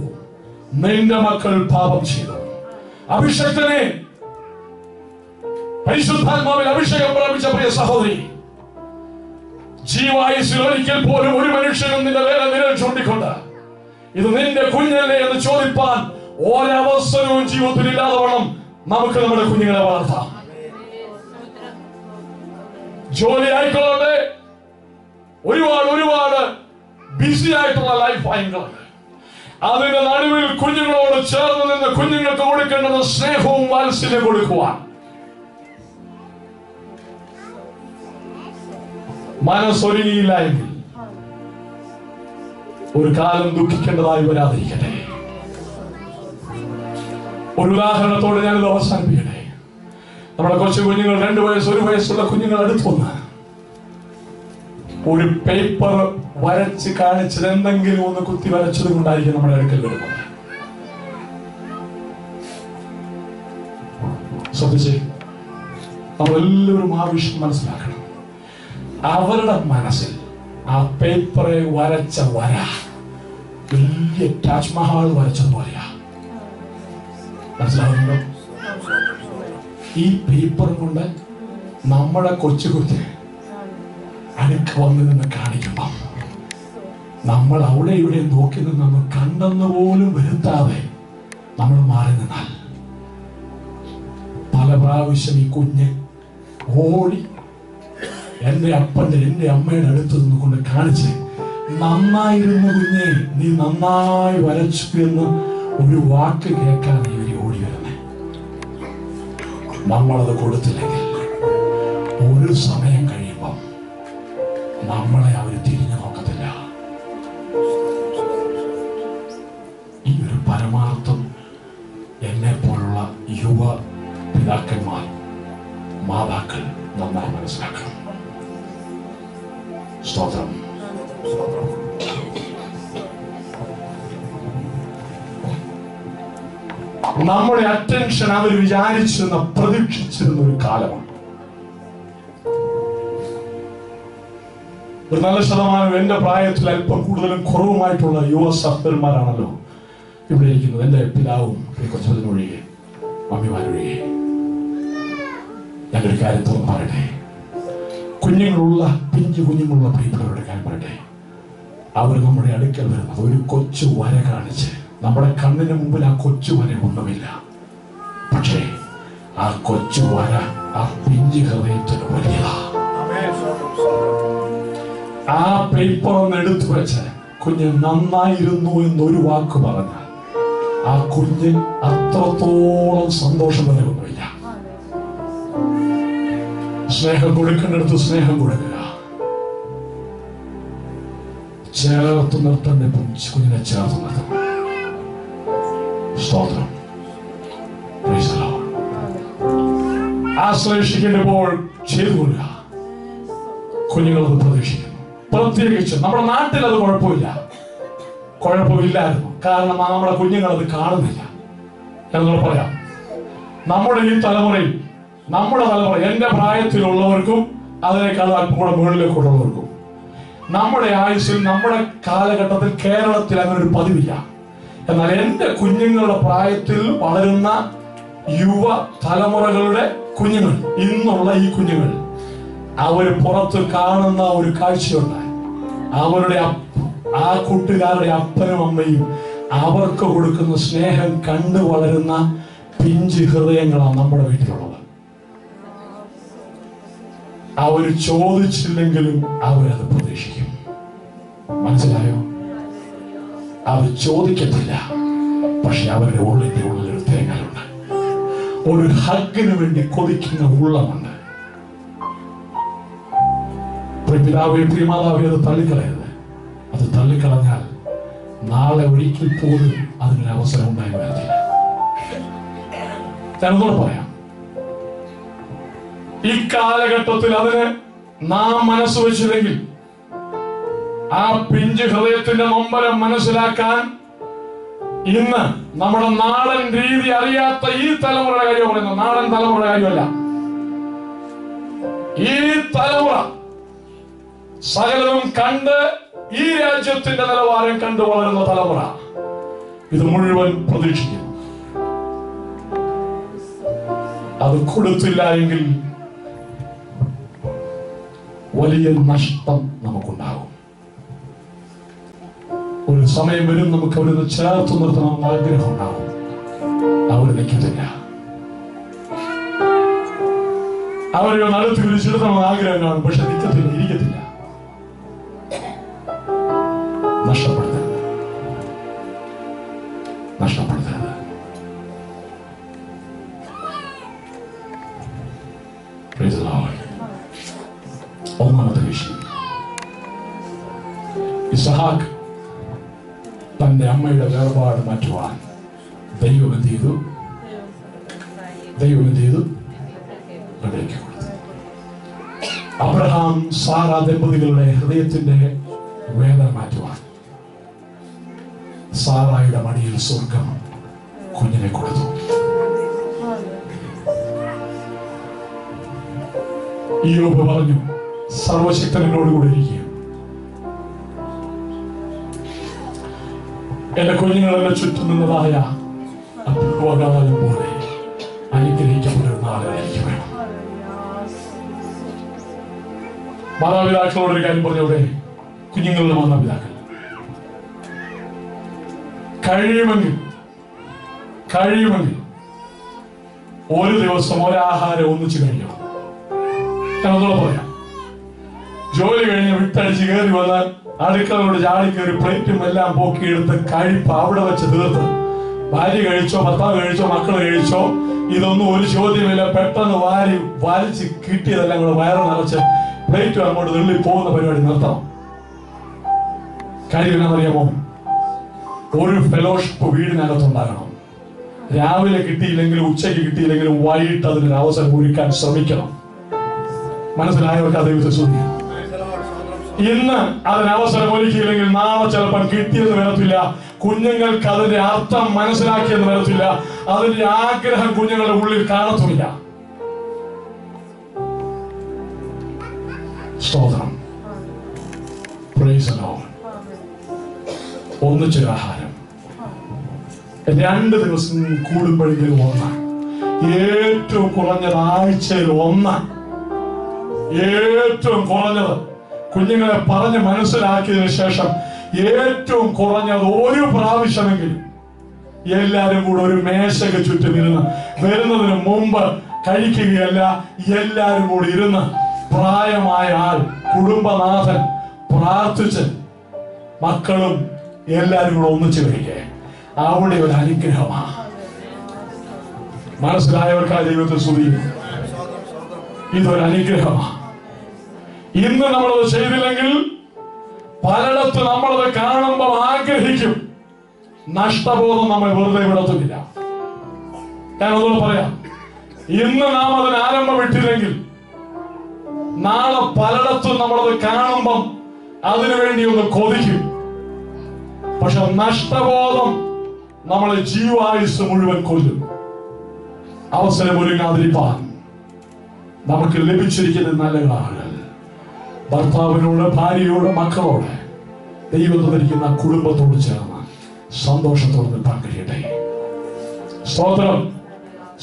നിന്റെ മക്കൾ പാപം ചെയ്തു. അഭിഷേകനെ, പരിശുദ്ധാത്മാവിൽ അഭിഷേകം പ്രാപിച്ച പ്രിയ സഹോദരി, ജീവായുസിൽ ഒരിക്കൽ പോലും ഒരു മനുഷ്യനും നിന്റെ വേറെ വിരൽ ചൂണ്ടിക്കൊണ്ട് ഇത് നിന്റെ കുഞ്ഞല്ലേ എന്ന് ചോദിപ്പാൻ ഒരവസരവും ജീവിതത്തിൽ ഇല്ലാതെ വേണം നമുക്ക് നമ്മുടെ കുഞ്ഞുങ്ങളെ വളർത്താം. ജോലി ആയിക്കൊള്ളട്ടെ, ഒരുപാട് ബിസി ആയിട്ടുള്ള ലൈഫ് ആയിക്കൊള്ളട്ടെ, അതിന്റെ നടുവിൽ കുഞ്ഞുങ്ങളോട് ചേർന്ന് നിന്ന് കുഞ്ഞുങ്ങൾക്ക് കൊടുക്കേണ്ടത് സ്നേഹവും വാത്സല്യം കൊടുക്കുവാൻ. മനസ്സൊരുങ്ങിയില്ല എങ്കിൽ ഒരു കാലം ദുഃഖിക്കേണ്ടതായി വരാതിരിക്കട്ടെ. ഒരു ഉദാഹരണത്തോടെ ഞാനിത് അവസാനിപ്പിക്കട്ടെ. നമ്മുടെ കൊച്ചു കുഞ്ഞുങ്ങൾ, 2 വയസ്സ് 1 വയസ്സുള്ള കുഞ്ഞുങ്ങൾ അടുത്ത് വന്ന് ഒരു പേപ്പർ വരച്ച് കാണിച്ചത് എന്തെങ്കിലും ഒന്ന് കുത്തി വരച്ചത് കൊണ്ടായിരിക്കും നമ്മുടെ അടുക്കൽ വരുന്നത്. ശ്രദ്ധിച്ചേ, നമ്മളെല്ലാവരും ആ വിഷയം മനസ്സിലാക്കണം. അവരുടെ മനസ്സിൽ ആ പേപ്പറെ വരച്ച വര വലിയ താജ്മഹൽ വരച്ചതുപോലെയാ. മനസ്സിലാവുന്നുണ്ടോ? ഈ പേപ്പർ കൊണ്ട് നമ്മുടെ കൊച്ചു കുത്തി അടുക്ക് വന്ന് നിന്ന് കാണിക്കുമ്പം നമ്മൾ അവിടെ ഇവിടെ നോക്കി നിന്ന് കണ്ടെന്ന് പോലും വരുത്താതെ നമ്മൾ മാറി നിന്നാൽ പല പ്രാവശ്യം ഈ കുഞ്ഞ് ഓടി എന്റെ അപ്പന്റെ എന്റെ അമ്മയുടെ അടുത്ത് നിന്നുകൊണ്ട് കാണിച്ച്, നന്നായിരുന്നു കുഞ്ഞെ, നീ നന്നായി വരച്ചു എന്ന് ഒരു വാക്ക് കേൾക്കാൻ ഇവര് ഓടി വരുന്നേ. നമ്മളത് കൊടുത്തില്ലെങ്കിൽ ഒരു സമയം കഴിയുമ്പം നമ്മളെ അവര് തിരിഞ്ഞു നോക്കത്തില്ല. ഈ ഒരു പരമാർത്ഥം എന്നെ പോലുള്ള യുവ പിതാക്കന്മാർ, മാതാക്കൾ നന്നായി മനസ്സിലാക്കണം. സ്തോത്രം. നമ്മുടെ അറ്റൻഷൻ അവർ വിചാരിച്ചിരുന്ന, പ്രതീക്ഷിച്ചിരുന്ന ഒരു കാലമാണ്. ഒരു നല്ല ശതമാനം എന്റെ പ്രായത്തിൽ അല്പം കൂടുതലും കുറവുമായിട്ടുള്ള യുവ സഹോദരന്മാരാണല്ലോ ഇവിടെ ഇരിക്കുന്നത്. എന്റെ പിതാവും കൊച്ചൊഴികെ മമ്മിമാരൊഴികെ. ഞാനൊരു കാര്യം തുറന്നു പറയട്ടെ. കുഞ്ഞുങ്ങളുള്ള, പിഞ്ചു കുഞ്ഞുങ്ങളുള്ള പ്രിയപ്പെട്ടവരുടെ കാര്യം പറയട്ടെ. അവർ നമ്മുടെ അടുക്കൽ വരുന്നത് ഒരു കൊച്ചു വര കാണിച്ച്, നമ്മുടെ കണ്ണിന് മുമ്പിൽ ആ കൊച്ചു വര ഒന്നുമില്ല, പക്ഷേ ആ കൊച്ചു വര ആ പിഞ്ചു ഹൃദയത്തിന് വലിയതാ. ആ പേപ്പർ ഒന്ന് എടുത്തു വെച്ച് കുഞ്ഞ് നന്നായിരുന്നു എന്നൊരു വാക്ക് പറഞ്ഞാൽ ആ കുഞ്ഞ് അത്രത്തോളം സന്തോഷം നൽകുന്നില്ല. സ്നേഹം കൊടുക്കേണ്ടടുത്ത് സ്നേഹം കൊടുക്കുക. ചേർത്ത് നിർത്തേണ്ട കുഞ്ഞിനെ ചേർത്ത് നിർത്തണം. സ്തോത്രം. ആശ്ലേഷിക്കുമ്പോൾ ചെയ്തു കൊള്ളുക. കുഞ്ഞുങ്ങളത് പ്രതീക്ഷിക്കുന്നു. പ്രത്യേകിച്ച് നമ്മുടെ നാട്ടിൽ അത് കുഴപ്പമില്ലായിരുന്നു. കാരണം നമ്മുടെ കുഞ്ഞുങ്ങളത് കാണുന്നില്ല എന്നോട് പറയാം. നമ്മുടെ ഈ തലമുറയിൽ എന്റെ പ്രായത്തിലുള്ളവർക്കും അതിനേക്കാൾ അല്പം കൂടെ മുകളിലേക്കുള്ളവർക്കും നമ്മുടെ ആയുസ്സിൽ നമ്മുടെ കാലഘട്ടത്തിൽ കേരളത്തിൽ അങ്ങനെ ഒരു പതിവില്ല. എന്നാൽ എന്റെ കുഞ്ഞുങ്ങളുടെ പ്രായത്തിൽ വളരുന്ന യുവ തലമുറകളുടെ കുഞ്ഞുങ്ങൾ, ഇന്നുള്ള ഈ കുഞ്ഞുങ്ങൾ, അവർ പുറത്ത് കാണുന്ന ഒരു കാഴ്ചയുണ്ട്. അവരുടെ ആ കൂട്ടുകാരുടെ അപ്പനും അമ്മയും അവർക്ക് കൊടുക്കുന്ന സ്നേഹം കണ്ടു വളരുന്ന പിഞ്ച് ഹൃദയങ്ങളാണ് നമ്മുടെ വീട്ടിലുള്ളത്. അവർ ചോദിച്ചില്ലെങ്കിലും അവരത് പ്രതീക്ഷിക്കും. മനസ്സിലായോ? അവർ ചോദിക്കത്തില്ല, പക്ഷെ അവരുടെ ഉള്ളിലൊരു തേങ്ങലുണ്ട്. ഒരു ഹഗ്ഗിന് വേണ്ടി കൊതിക്കുന്ന ഉള്ളമുണ്ട്. പിതാവേ, പ്രിയമാതാവേ, അത് തള്ളിക്കളയരുത്. അത് തള്ളിക്കളഞ്ഞാൽ നാളെ ഒരിക്കൽ പോലും അതിനൊരു അവസരം ഉണ്ടായി വരത്തില്ല. ഞാനൊന്നുകൂടെ പറയാം. ഈ കാലഘട്ടത്തിൽ അതിന് നാം മനസ്സ് വെച്ചില്ലെങ്കിൽ ആ പിഞ്ച് ഹൃദയത്തിന്റെ നൊമ്പരം മനസ്സിലാക്കാൻ ഇന്ന് നമ്മുടെ നാടൻ രീതി അറിയാത്ത ഈ തലമുറയുടെ കാര്യം പറയുന്നത്. നാടൻ തലമുറയുടെ കാര്യമല്ല, ഈ തലമുറ സകലവും കണ്ട് ഈ രാജ്യത്തിന്റെ നിലവാരം കണ്ടു വളരുന്ന തലമുറ ഇത് മുഴുവൻ പ്രതീക്ഷിക്കുന്നു. അത് കൊടുത്തില്ല എങ്കിൽ വലിയ നഷ്ടം നമുക്കുണ്ടാകും. ഒരു സമയം വരും നമുക്ക് അവരത് ചേർത്ത് നിർത്തണമെന്ന് ആഗ്രഹം ഉണ്ടാകും. അവർ നിൽക്കത്തില്ല. അവരെ നടത്തി വിളിച്ചെടുത്തണമെന്ന് ആഗ്രഹം കാണും, പക്ഷെ ഇരിക്കത്തില്ല. നഷ്ടപ്പെടുത്തരുത്. ഒന്നാമത്തെ വിഷയം, ഇസഹാക്ക് തന്റെ അമ്മയുടെ വേർപാട് മാറ്റുവാൻ ദൈവം എന്ത് ചെയ്തു? റെഡിയാക്കി കൊടുത്തു. അബ്രഹാം സാറ ദമ്പതികളുടെ ഹൃദയത്തിന്റെ വേദന മാറ്റുവാൻ സാറായുടെ മടിയിൽ സ്വർഗം കുഞ്ഞിനെ കൊടുത്തു. ഇയ്യോബ് പറഞ്ഞു, സർവശക്തൻ എന്നോടുകൂടെ ഇരിക്കുക. എന്റെ കുഞ്ഞുങ്ങളെ ചുറ്റും നിന്നതായ അപൂർവകാലം പോലെ അനുഗ്രഹിക്കപ്പെടുന്ന നാളെ എനിക്ക് വേണം. മാതാപിതാക്കളോടൊരു കാര്യം പറഞ്ഞവിടെ, കുഞ്ഞുങ്ങളുടെ മാതാപിതാക്കൾ കഴിയുമെങ്കിൽ ഒരു ദിവസം ഒരാഹാരം ഒന്നിച്ചു കഴിയണം. ഞാനതോടെ പറയാം. ജോലി കഴിഞ്ഞ് വിട്ടടിച്ച് കയറി വന്നാൽ അടുക്കളയോട് ചാടി കയറി പ്ലേറ്റും എല്ലാം പോക്കിയെടുത്ത് കഴിപ്പ് അവിടെ വെച്ച് തീർത്ത് ഭാര്യ കഴിച്ചോ ഭർത്താവ് കഴിച്ചോ മക്കൾ കഴിച്ചോ ഇതൊന്നും ഒരു ചോദ്യമില്ല. പെട്ടെന്ന് വലിച്ച് കിട്ടിയതെല്ലാം കൂടെ വയറ് നിറച്ച് പ്ലേറ്റും അങ്ങോട്ട് നുള്ളി പോകുന്ന പരിപാടി നിർത്തണം. കാര്യം എന്നാണെന്നറിയാമോ? ഒരു ഫെലോഷിപ്പ് വീടിനകത്തുണ്ടാകണം. രാവിലെ കിട്ടിയില്ലെങ്കിലും ഉച്ചയ്ക്ക് കിട്ടിയില്ലെങ്കിലും വൈകിട്ട് അതിനൊരു അവസരം ഒരുക്കാൻ ശ്രമിക്കണം. മനസ്സിലായവർക്ക് അത് വിശ്വസിക്കും. ഇന്ന് അതിനവസരം ഒരുക്കിയില്ലെങ്കിൽ നാളെ ചിലപ്പോൾ കിട്ടിയെന്ന് വരത്തില്ല. കുഞ്ഞുങ്ങൾക്ക് അതിന്റെ അർത്ഥം മനസ്സിലാക്കിയെന്ന് വരത്തില്ല. അതിന്റെ ആഗ്രഹം കുഞ്ഞുങ്ങളുടെ ഉള്ളിൽ കാണത്തുമില്ല. സ്തോത്രം. Price the Lord. ഒന്നിച്ചൊരു ആഹാരം 2 ദിവസം കൂടുമ്പോഴെങ്കിലും ഒന്ന്, ഏറ്റവും കുറഞ്ഞത് ആഴ്ചയിൽ ഒന്ന്, ഏറ്റവും കുറഞ്ഞത് കുഞ്ഞുങ്ങളെ പറഞ്ഞ് മനസ്സിലാക്കിയതിനു ശേഷം ഏറ്റവും കുറഞ്ഞത് ഒരു പ്രാവശ്യമെങ്കിലും എല്ലാരും കൂടെ ഒരു മേശയ്ക്ക് ചുറ്റും ഇരുന്ന്, വരുന്നതിന് മുമ്പ് കഴിക്കുകയല്ല, എല്ലാരും കൂടി ഇരുന്ന് പ്രായമായ ആൾ, കുടുംബനാഥൻ, പ്രാർത്ഥിച്ച് മക്കളും എല്ലാവരും കൂടെ ഒന്നിച്ചു വരികയെ അവിടെ ഒരു അനുഗ്രഹമാണ്. മനസ്സിലായവർക്കാ ദൈവത്തെ സ്തുതിക്കുന്നു. ഇതൊരു അനുഗ്രഹമാണ്. ഇന്ന് നമ്മളത് ചെയ്തില്ലെങ്കിൽ പലയിടത്ത് നമ്മളത് കാണുമ്പോൾ ആഗ്രഹിക്കും. നഷ്ടബോധം നമ്മെ വെറുതെ വിടത്തുന്നില്ല. ഞാനൊന്നുകൂടെ പറയാം. ഇന്ന് നാം അതിന് ആരംഭം വിട്ടില്ലെങ്കിൽ നാളെ പലയിടത്തും നമ്മളത് കാണുമ്പം അതിനുവേണ്ടി ഒന്ന് കൊതിക്കും. പക്ഷെ നഷ്ടബോധം നമ്മളെ ജീവായുസ് മുഴുവൻ കൊല്ലും. അവസരം ഒരുങ്ങാതിരിപ്പാൻ നമുക്ക് ലഭിച്ചിരിക്കുന്ന നല്ല കാര്യങ്ങൾ ഭർത്താവിനോട്, ഭാര്യയോട്, മക്കളോട്, ദൈവം തന്നിരിക്കുന്ന കുടുംബത്തോട് ചേർന്ന് സന്തോഷത്തോടെ പങ്കിടട്ടെ. സ്തോത്രം,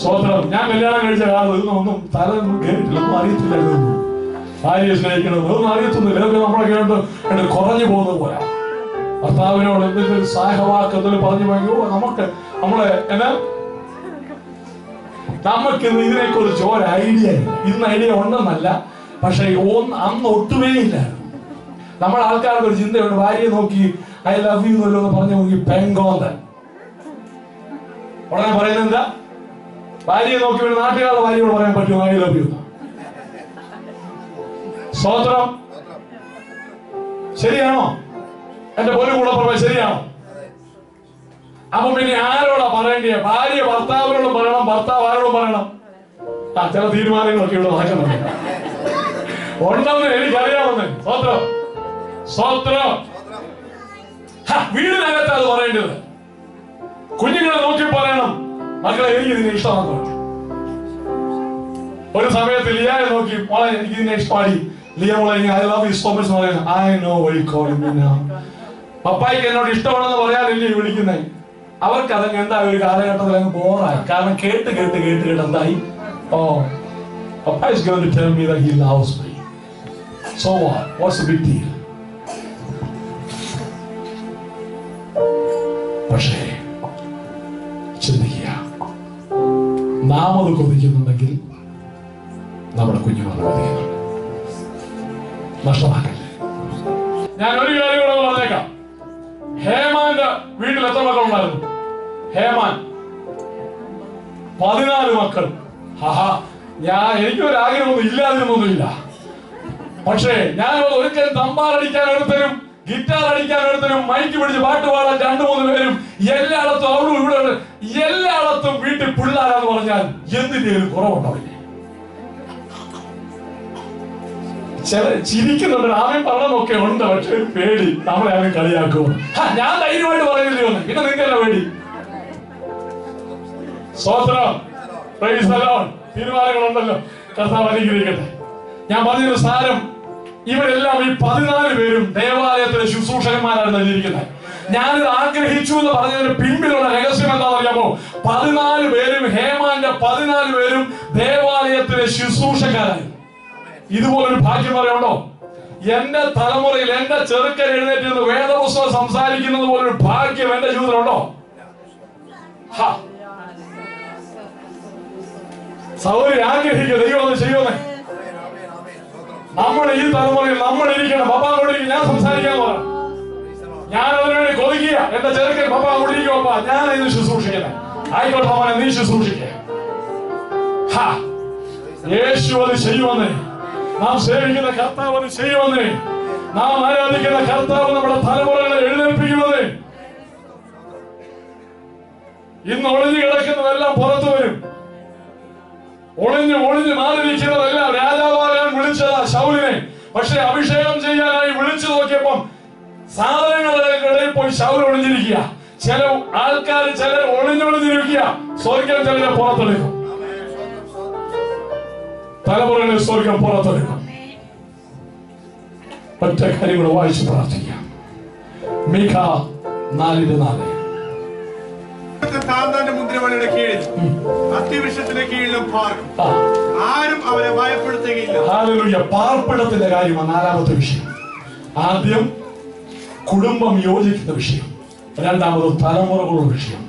സ്തോത്രം. ഞാൻ കല്യാണം കഴിച്ച കാലത്ത് ഒന്നും തലൊന്നും കേട്ടിട്ടില്ല, ഒന്നും അറിയത്തില്ലായിരുന്നു. ഭാര്യയെ സ്നേഹിക്കണം ഒന്നും അറിയത്തൊന്നുമില്ല. ഇതൊക്കെ നമ്മളെ കേട്ട് കുറഞ്ഞു പോകുന്നത് പോലെ. ഭർത്താവിനോട് എന്തെങ്കിലും സഹായവാക്ക് എന്തെങ്കിലും പറഞ്ഞു പോയെങ്കിൽ നമ്മളെ നമുക്ക് ഇതിനെ കുറിച്ച് ഒരു ഐഡിയ ഇല്ല. ഇന്ന് ഐഡിയ ഉണ്ടെന്നല്ല, പക്ഷെ അന്ന് ഒട്ടുമേ ഇല്ലായിരുന്നു. നമ്മുടെ ആൾക്കാർക്ക് ഒരു ചിന്തയുണ്ട്. ഭാര്യയെ നോക്കി ഐ ലവ് യു എന്നല്ലോ പറഞ്ഞു നോക്കി പെങ്കോന്തൻ ഉടനെ പറയുന്നത് എന്താ? ഭാര്യയെ നോക്കി ഒരു നാട്ടുകാരുടെ ഭാര്യയോട് പറയാൻ പറ്റുമോ ഐ ലവ് യു? സ്തോത്രം. ശരിയാണോ? എന്റെ പൊന്നു കൂടെ പറഞ്ഞ ശരിയാണോ? അപ്പൊ പിന്നെ ആരോടാ പറയേണ്ടിയ? ഭാര്യ ഭർത്താവിനോടും പറയണം, ഭർത്താവ് ആരോടും പറയണം. ചില തീരുമാനങ്ങളൊക്കെ ഇവിടെ നടക്കുന്നുണ്ട്. ഉണ്ടെന്ന് എനിക്കറിയാമെന്ന്. സ്തോത്രം, സ്തോത്രം. വീടിനകത്ത് അത് പറയേണ്ടത്. കുഞ്ഞുങ്ങളെ നോക്കി പറയണം, മക്കളെ എനിക്ക് ഇതിനെ ഇഷ്ടമാണെന്ന് പറഞ്ഞു. ഒരു സമയത്ത് ലിയായെ നോക്കി, മോളെ എനിക്ക് ഇതിനെ ഇഷ്ടമായി. ലിയ മോളെ I love you so much എന്ന് പറയുന്നത്. I know why calling me now. പപ്പായ്ക്ക് എന്നോട് ഇഷ്ടമാണെന്ന് പറയാനില്ലേ വിളിക്കുന്നത്. അവർക്ക് അതങ്ങ് എന്താ ഒരു കാലഘട്ടത്തിൽ അങ്ങ് ബോറായി. കാരണം കേട്ട് കേട്ട് കേട്ട് കേട്ട് എന്തായി? ഓ, Papa is going to tell me that he loves me. So what? What's the big deal? പക്ഷേ ചിന്തിക്കുക, നാം അത് കൊതിക്കുന്നുണ്ടെങ്കിൽ നമ്മുടെ കുഞ്ഞുങ്ങൾ കൊതിക്കുന്നുണ്ട്. നഷ്ടമാക്കല്ലേ. ഞാൻ ഒരു കാര്യം കൂടെ പറഞ്ഞേക്കാം. ഹേമാന്റെ വീട്ടിൽ എത്ര മക്കളുണ്ടായിരുന്നു? ഹേമാൻ 14 മക്കൾ. എനിക്കൊരു ആഗ്രഹമൊന്നും ഇല്ലാതിരുന്നൊന്നുമില്ല. പക്ഷേ ഞാൻ ഒരിക്കൽ തമ്പാറടിക്കാൻ ഒരുത്തരും ഗിറ്റാർ അടിക്കാൻ ഒരുത്തരും മൈക്ക് പിടിച്ച് പാട്ട് പാടാൻ 2-3 പേരും എല്ലായിടത്തും അവിടെ ഇവിടെ എല്ലായിടത്തും വീട്ടിൽ പിള്ളാരാന്ന് പറഞ്ഞാൽ എന്തിന്റെയും കുറവുണ്ടാവില്ല. ചിരിക്കുന്നുണ്ട്, ആമയും പറഞ്ഞതൊക്കെ ഉണ്ട്. പക്ഷെ ഒരു പേടി, നമ്മളെ ആരും കളിയാക്കുമോ? ഞാൻ ധൈര്യമായിട്ട് പറയുന്നില്ലേ ഒന്ന്, പിന്നെ നിങ്ങൾക്കല്ല പേടി. സ്തോത്രം, പ്രൈസ് ദി ലോർഡ്. തീരുമാനങ്ങളുണ്ടല്ലോ, കർത്താവ് അനുഗ്രഹിക്കട്ടെ. ഞാൻ പറഞ്ഞൊരു സാരം, ഇവരെല്ലാം ഈ 14 പേരും ദേവാലയത്തിലെ ശുശ്രൂഷകന്മാരാണ് നൽകിയിരിക്കുന്നത്. ഞാനിത് ആഗ്രഹിച്ചു എന്ന് പറഞ്ഞതിന് പിൻപിലുള്ള രഹസ്യം എന്താണെന്ന് അറിയാമോ? 14 പേരും, ഹേമാന്റെ 14 പേരും ദേവാലയത്തിലെ ശുശ്രൂഷക്കാരായി. ഇതുപോലൊരു ഭാഗ്യം പറയുണ്ടോ? എന്റെ തലമുറയിൽ എന്റെ ചെറുക്കൻ എഴുന്നേറ്റ് വേദപുസ്തകം സംസാരിക്കുന്നത് പോലൊരു ഭാഗ്യം എന്റെ ജീവിതത്തിലുണ്ടോ? സൗകര്യം ആഗ്രഹിക്കുക, ദൈവം അത് ചെയ്യുന്നേ. നമ്മൾ ഈ തലമുറയിൽ നമ്മൾ ഇരിക്കണം. പപ്പാ കൊണ്ടിരിക്കും, ഞാൻ സംസാരിക്കാൻ പറ. ഞാൻ അതിനുവേണ്ടി കൊതിക്കുക. എന്റെ ചെറുക്കൻ പപ്പാ കൊണ്ടിരിക്കും, പപ്പാ ഞാൻ ഇത് ശുശ്രൂഷിക്കണേ. ആയിക്കോട്ടെ മോനെ, നീ ശുശ്രൂഷിക്കേ. യേശു അത് ചെയ്യുമെന്നേ. നാം സേവിക്കുന്ന കർത്താവ് അത് ചെയ്യുമെന്നേ. നാം ആരാധിക്കുന്ന കർത്താവ് നമ്മുടെ തലമുറകളെ എഴുന്നേൽപ്പിക്കുമെന്നേ. ഇന്ന് ഒളിഞ്ഞു കിടക്കുന്നതെല്ലാം പുറത്തു വരും. ഒളിഞ്ഞു ഒളിഞ്ഞു മാറിയിരിക്കുന്നതെല്ലാം രാജാവാകാൻ വിളിച്ചതാ ശൗലിനെ. പക്ഷെ അഭിഷേകം ചെയ്യാനായി വിളിച്ചു നോക്കിയപ്പം സാധനങ്ങളുടെ പോയി ശൗൽ ഒളിഞ്ഞിരിക്കുക. ചില ആൾക്കാർ ചിലർ ഒളിഞ്ഞൊളിഞ്ഞിരിക്കുക. സ്വർഗം ചിലരെ പുറത്തെടുക്കും. തലമുറകളെ സ്വർഗം പുറത്തെടുക്കും. ഒറ്റ കാര്യം കൂടെ വായിച്ച് പ്രാർത്ഥിക്കാം. മീഖ 4:4. മുദ്രവളിയുടെ കീഴിൽ അത്തിവൃക്ഷത്തിന്റെ കീഴിലും പാർക്കും, ആരും അവരെ ഭയപ്പെടുത്തുകയില്ല. പാർപ്പിടത്തിന്റെ കാര്യമാണ് 4ാമത്തെ വിഷയം. ആദ്യം കുടുംബം യോജിക്കുന്ന വിഷയം, 2ാമത് തലമുറകളുടെ വിഷയം,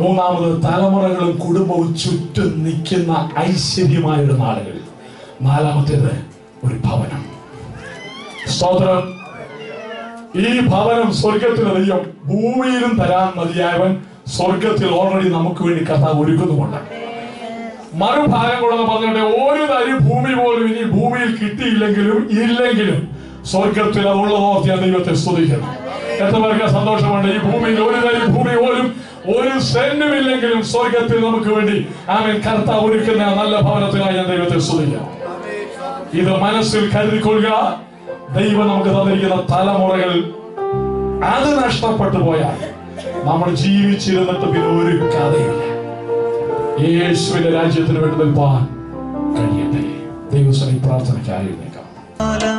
3ാമത് തലമുറകളും കുടുംബവും ചുറ്റും നിൽക്കുന്ന ഐശ്വര്യമായ ഒരു നാളുകൾ, 4ാമത്തേത് ഒരു ഭവനം. സ്തോത്രം. ഈ ഭവനം സ്വർഗത്തിലെ ദൈവം ഭൂമിയിലും തരാൻ മതിയായവൻ സ്വർഗത്തിൽ ഓൾറെഡി നമുക്ക് വേണ്ടി കർത്താവ് ഒരുക്കുന്നുമുണ്ട്. മറുഭാഗം കൂടെ പറഞ്ഞിട്ട് ഒരു തരി ഭൂമി പോലും ഇനി ഭൂമിയിൽ കിട്ടിയില്ലെങ്കിലും ഇല്ലെങ്കിലും സ്വർഗത്തിൽ അതുള്ളതോർത്ത് ഞാൻ ദൈവത്തെ സ്തുതിക്കുന്നു. എത്ര പേർക്ക് സന്തോഷമുണ്ട്? ഈ ഭൂമിയിൽ ഒരു തരി ഭൂമി പോലും ഒരു സെന്റും ഇല്ലെങ്കിലും സ്വർഗത്തിൽ നമുക്ക് വേണ്ടി ആമേൻ കർത്താവ് ഒരുക്കുന്ന നല്ല ഭവനത്തിനായി ഞാൻ ദൈവത്തെ സ്തുതിക്കുന്നു. ഇത് മനസ്സിൽ കരുതിക്കൊള്ളുക. ദൈവം നമുക്ക് തന്നിരിക്കുന്ന തലമുറകൾ അത് നഷ്ടപ്പെട്ടു പോയാൽ നമ്മൾ ജീവിച്ചിരുന്നിട്ട് പിന്നെ ഒരു കഥയില്ല. യേശുവിന്റെ രാജ്യത്തിന് വേണ്ടി നിൽപ്പാൻ കഴിയട്ടെ. ദൈവസഭയിൽ പ്രാർത്ഥനയ്ക്ക് ആയിരുന്നേക്കാം.